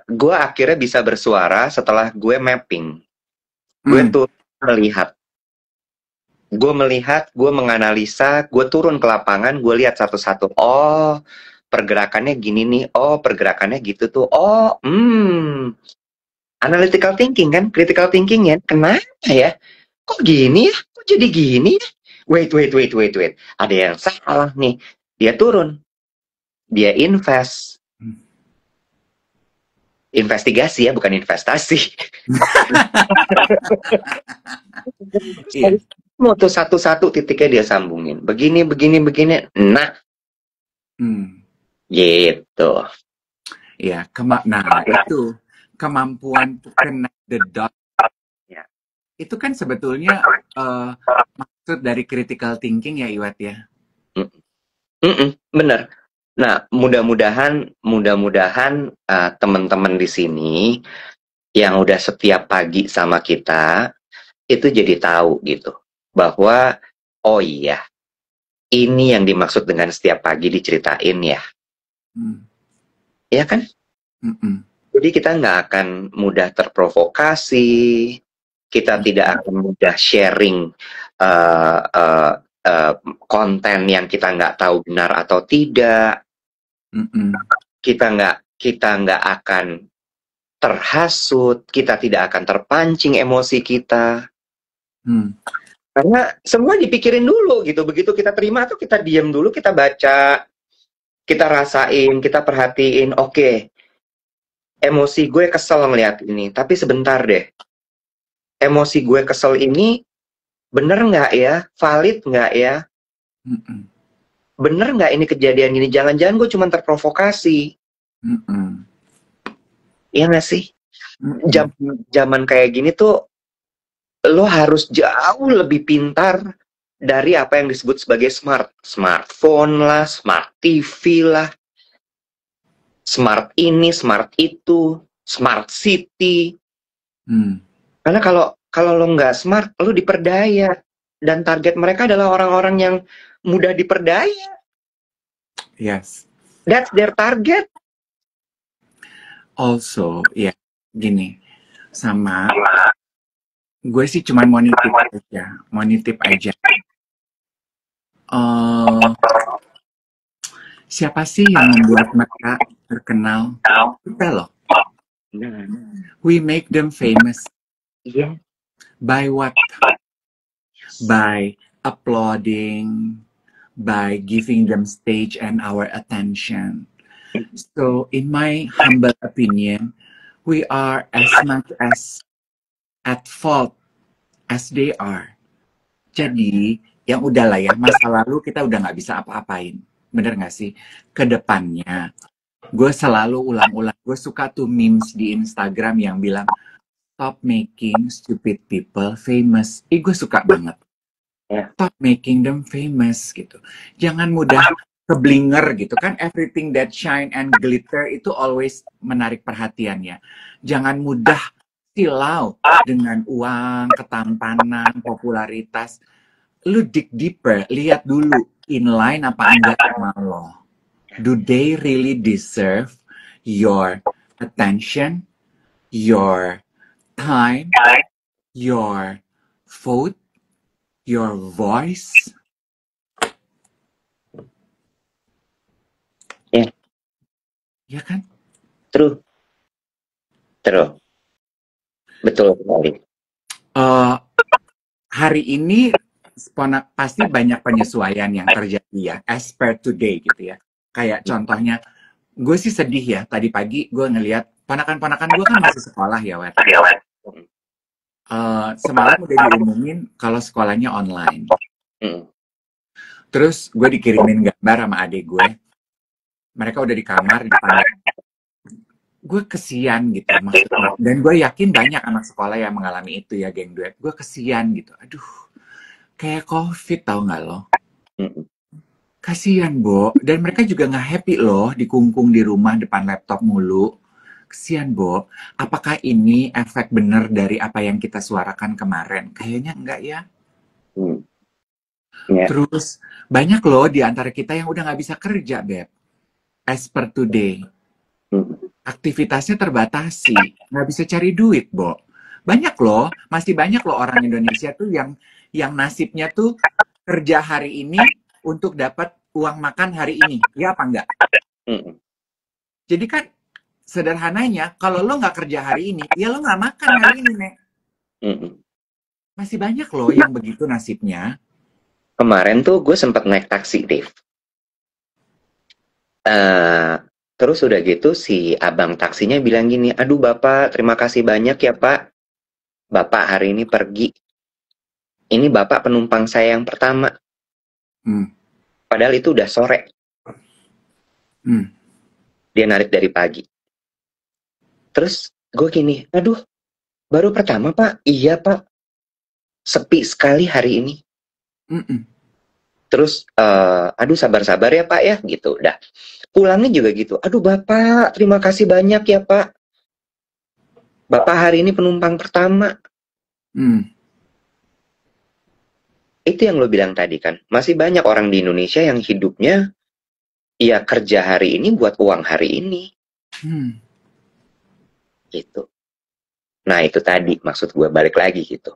gue akhirnya bisa bersuara setelah gue mapping. Gue hmm, tuh melihat, gue menganalisa, gue turun ke lapangan, gue lihat satu-satu. Oh, pergerakannya gini nih. Oh, pergerakannya gitu tuh. Oh, analytical thinking kan, critical thinking ya. Kenapa ya? Kok gini ya? Kok jadi gini ya? Wait, wait, wait, wait, wait. Ada yang salah nih. Dia turun, dia invest. Investigasi ya, bukan investasi. iya, Mau tuh satu-satu titiknya dia sambungin. Begini, begini, begini. Nah, hmm, gitu. iya. Nah itu kemampuan to connect the dot Ya. itu kan sebetulnya maksud dari critical thinking ya, Iwat ya. Bener. Nah, mudah-mudahan teman-teman di sini yang udah setiap pagi sama kita itu jadi tahu gitu bahwa oh iya, ini yang dimaksud dengan setiap pagi diceritain ya. Hmm, Ya kan? mm-mm, Jadi kita nggak akan mudah terprovokasi, kita tidak akan mudah sharing uh, uh, uh, konten yang kita nggak tahu benar atau tidak. mm-mm, Kita nggak akan terhasut, kita tidak akan terpancing emosi kita. hmm, Karena semua dipikirin dulu gitu. Begitu kita terima tuh kita diam dulu, kita baca, kita rasain, kita perhatiin. Oke, emosi gue kesel ngeliat ini, tapi sebentar deh. Emosi gue kesel ini bener nggak ya? Valid nggak ya? mm-mm, Bener nggak ini kejadian gini? Jangan-jangan gue cuma terprovokasi. mm-mm, Iya nggak sih? mm-mm. Zaman kayak gini tuh lo harus jauh lebih pintar dari apa yang disebut sebagai smartphone lah, smart TV lah, smart ini, smart itu, smart city. Hmm, Karena kalau lo nggak smart, lo diperdaya dan target mereka adalah orang-orang yang mudah diperdaya. yes. That's their target. Also, ya gini, sama gue sih cuman mau nitip aja. Eh, siapa sih yang membuat mereka terkenal? Kita loh. Nah, We make them famous iya. by what? By applauding, by giving them stage and our attention. So, in my humble opinion, we are as much as at fault as they are. Jadi, yang udahlah ya, masa lalu kita udah nggak bisa apa-apain. Bener nggak sih? Kedepannya, gue selalu ulang-ulang. Gue suka tuh memes di Instagram yang bilang, stop making stupid people famous. Gue suka banget. Ya. Stop making them famous gitu. Jangan mudah keblinger gitu kan. Everything that shine and glitter itu always menarik perhatiannya. Jangan mudah silau dengan uang, ketampanan, popularitas. Lu dig deeper, lihat dulu inline apa enggak sama lo. Do they really deserve your attention, your time, your vote, your voice? Ya. Ya kan? True. Betul sekali. Eh, hari ini pasti banyak penyesuaian yang terjadi ya, as per today gitu ya. Kayak contohnya, gue sih sedih ya, tadi pagi gue ngeliat, ponakan-ponakan gue kan masih sekolah ya, Wet. Semalam udah diumumin kalau sekolahnya online. Terus gue dikirimin gambar sama adik gue. Mereka udah di kamar, gue kesian gitu maksudnya. Dan gue yakin banyak anak sekolah yang mengalami itu ya, geng duet. Gue kesian gitu. Aduh, kayak COVID tau nggak lo? Mm-mm. Kasian, Bo. Dan mereka juga nggak happy loh dikungkung di rumah depan laptop mulu. Kesian, Bo. Apakah ini efek bener dari apa yang kita suarakan kemarin? Kayaknya enggak ya. Mm. Ya. Terus banyak loh di antara kita yang udah nggak bisa kerja, Beb. As per today. Mm. Aktivitasnya terbatasi. Nggak bisa cari duit, Bo. Banyak loh, masih banyak loh orang Indonesia tuh yang nasibnya tuh kerja hari ini untuk dapat uang makan hari ini. Ya apa enggak? Mm. Jadi kan sederhananya, kalau lo nggak kerja hari ini, ya lo nggak makan hari ini, Nek. Mm. Masih banyak loh yang begitu nasibnya. Kemarin tuh gue sempet naik taksi, Dave. Eh, terus udah gitu si abang taksinya bilang gini, aduh bapak terima kasih banyak ya pak. Bapak hari ini pergi. Ini bapak penumpang saya yang pertama. Hmm. Padahal itu udah sore. Hmm. Dia narik dari pagi. Terus gue gini, aduh baru pertama pak. Iya pak. Sepi sekali hari ini. Mm-mm. Terus aduh sabar-sabar ya pak ya gitu. Dah. Pulangnya juga gitu. Aduh bapak terima kasih banyak ya pak. Bapak hari ini penumpang pertama. Hmm. Itu yang lo bilang tadi kan. Masih banyak orang di Indonesia yang hidupnya ya kerja hari ini buat uang hari ini. Hmm. Gitu. Nah itu tadi maksud gue balik lagi gitu.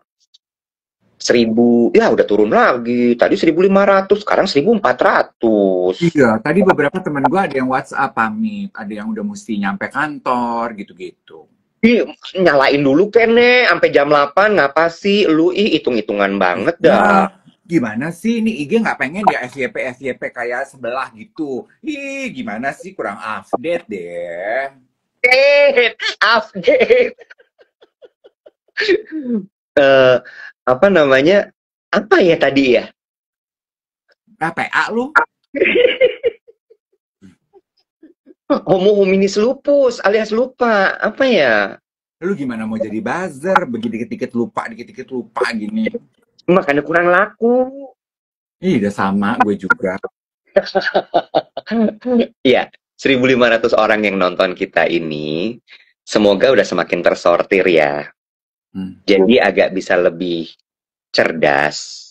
1.000, ya udah turun lagi. Tadi 1.500, sekarang 1.400. Iya, tadi beberapa teman gue ada yang WhatsApp pamit, ada yang udah mesti nyampe kantor gitu-gitu. Ih, nyalain dulu Kene, sampai jam 8 ngapa sih? Lu hitung-hitungan banget dah. Ya, gimana sih ini IG nggak pengen ya FYP kayak sebelah gitu. Ih, gimana sih kurang update deh. Update. Eh, apa namanya? Apa ya tadi ya? PA lu? Homo hominis lupus alias lupa. Apa ya? Lu gimana mau jadi buzzer? Begitu dikit-dikit lupa gini. Makanya kurang laku. Ih, udah sama gue juga. Iya, 1.500 orang yang nonton kita ini, semoga udah semakin tersortir ya. Hmm. Jadi agak bisa lebih cerdas,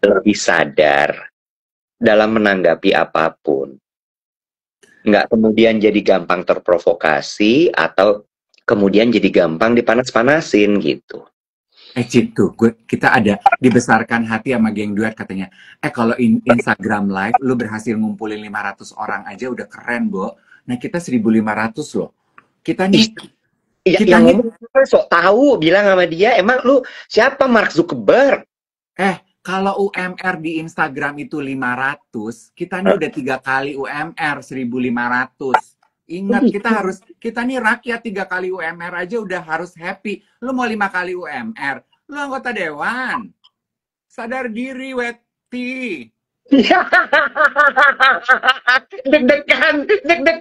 lebih sadar dalam menanggapi apapun. Nggak kemudian jadi gampang terprovokasi atau kemudian jadi gampang dipanas-panasin gitu. Cik kita ada dibesarkan hati sama geng duet katanya. Kalau Instagram live lu berhasil ngumpulin 500 orang aja udah keren, Bo. Nah, kita 1.500 loh. Kita nih Iya, kita yang nih ngomong sok tahu bilang sama dia, emang lu siapa Mark Zuckerberg? kalau UMR di Instagram itu 500, kita nih udah 3 kali UMR 1.500. Ingat, kita nih rakyat 3 kali UMR aja udah harus happy. Lu mau 5 kali UMR, lu anggota dewan. Sadar diri, Weti. Deg-degan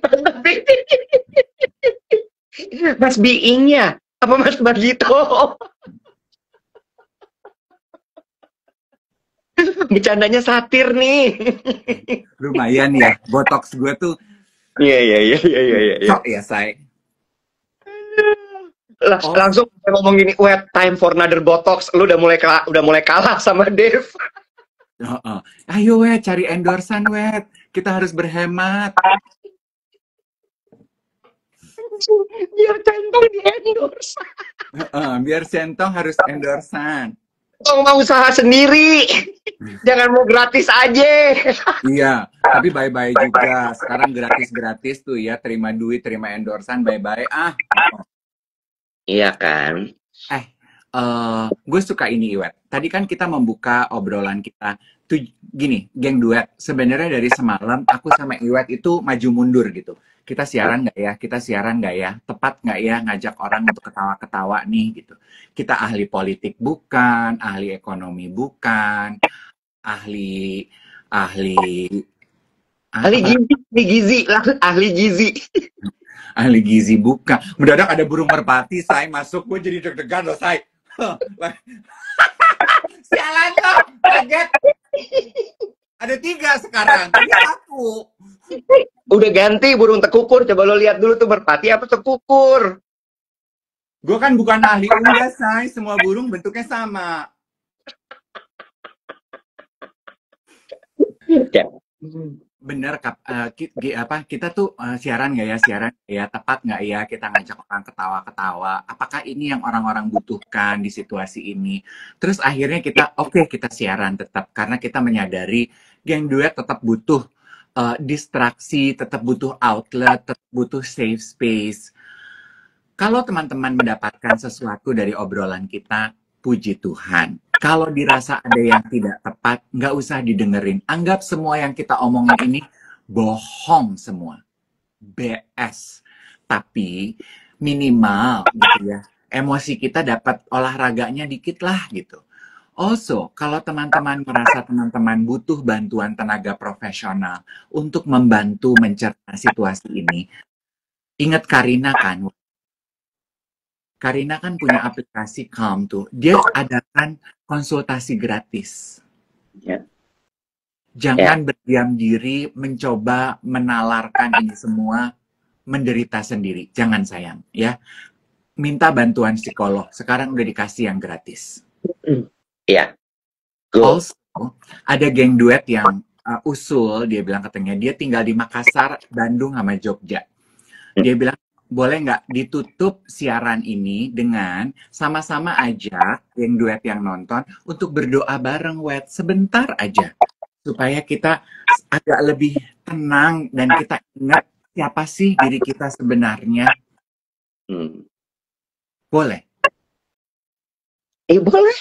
tapi Mas Biingnya apa Mas Bagito? Bercandanya satir nih. Lumayan ya, botox gue tuh Iya. cok ya, say. Langsung ngomong gini, wet time for another botox. Lu udah mulai kalah sama Dev. Ayo wet, cari endorsan wet. Kita harus berhemat. Biar centong di endorse. Biar centong harus endorsan. Tong mau usaha sendiri. Jangan mau gratis aja. Iya, tapi bye-bye juga. Sekarang gratis-gratis tuh ya, terima duit, terima endorsan, bye-bye. Iya kan? Gue suka ini, Iwet. Tadi kan kita membuka obrolan kita. Tuh gini, geng duet. Sebenarnya dari semalam aku sama Iwet itu maju mundur gitu. Kita siaran nggak ya? Kita siaran nggak ya? Tepat nggak ya ngajak orang untuk ketawa-ketawa nih gitu. Kita ahli politik bukan, ahli ekonomi bukan, ahli Ahli gizi. ahli gizi bukan. Mendadak ada burung merpati, say masuk, gue jadi deg-degan loh, say. Sialan loh, kaget. Ada 3 sekarang, tadi 1. Udah ganti burung tekukur. Coba lo lihat dulu tuh merpati apa tekukur. Gue kan bukan ahli unggas, say. Semua burung bentuknya sama. Ya. Bener, kita tuh siaran nggak ya, tepat nggak ya kita ngajak orang ketawa-ketawa, apakah ini yang orang-orang butuhkan di situasi ini. Terus akhirnya kita kita siaran tetap, karena kita menyadari geng duet tetap butuh distraksi, tetap butuh outlet, tetap butuh safe space. Kalau teman-teman mendapatkan sesuatu dari obrolan kita, puji Tuhan. Kalau dirasa ada yang tidak tepat, nggak usah didengerin. Anggap semua yang kita omongin ini bohong semua. BS. Tapi minimal gitu ya, emosi kita dapat olahraganya dikit lah gitu. Also, kalau teman-teman merasa teman-teman butuh bantuan tenaga profesional untuk membantu mencerna situasi ini, ingat Karina kan? Karina kan punya aplikasi Calm tuh. Dia adakan konsultasi gratis. Ya. Jangan berdiam diri mencoba menalarkan ini semua, menderita sendiri. Jangan, sayang, ya. Minta bantuan psikolog. Sekarang udah dikasih yang gratis. Iya. Also, ada geng duet yang usul, dia bilang katanya dia tinggal di Makassar, Bandung sama Jogja. Dia bilang, boleh nggak ditutup siaran ini dengan sama-sama aja yang duet yang nonton untuk berdoa bareng, Wet, sebentar aja, supaya kita agak lebih tenang dan kita ingat siapa sih diri kita sebenarnya. Boleh? Boleh.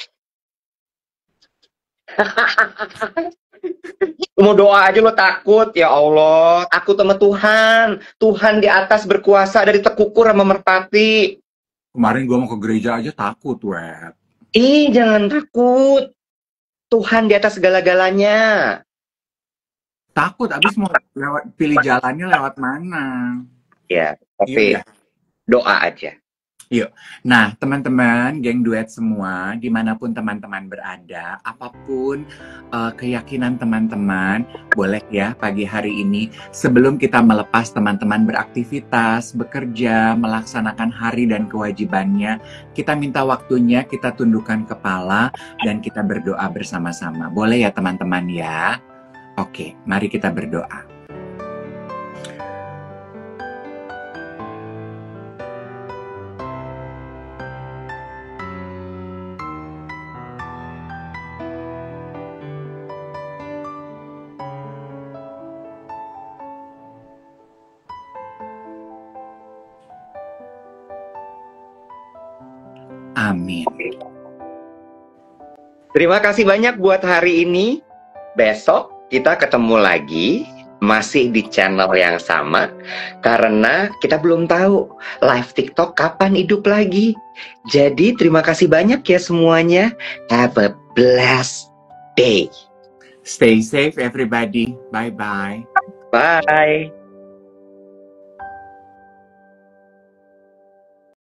Mau doa aja lo takut, ya Allah, takut sama Tuhan. Tuhan di atas berkuasa, dari tekukur sama merpati. Kemarin gue mau ke gereja aja takut, Wet. Jangan takut. Tuhan di atas segala-galanya. Takut, abis mau pilih jalannya lewat mana? Ya, tapi doa aja. Yuk, nah teman-teman, geng duet semua, dimanapun teman-teman berada, apapun keyakinan teman-teman, boleh ya pagi hari ini, sebelum kita melepas teman-teman beraktivitas, bekerja, melaksanakan hari dan kewajibannya, kita minta waktunya, kita tundukkan kepala, dan kita berdoa bersama-sama. Boleh ya teman-teman ya? Oke, mari kita berdoa. Amin. Terima kasih banyak buat hari ini. Besok kita ketemu lagi, masih di channel yang sama, karena kita belum tahu live TikTok kapan hidup lagi. Jadi terima kasih banyak ya semuanya. Have a blessed day. Stay safe everybody. Bye-bye. Bye.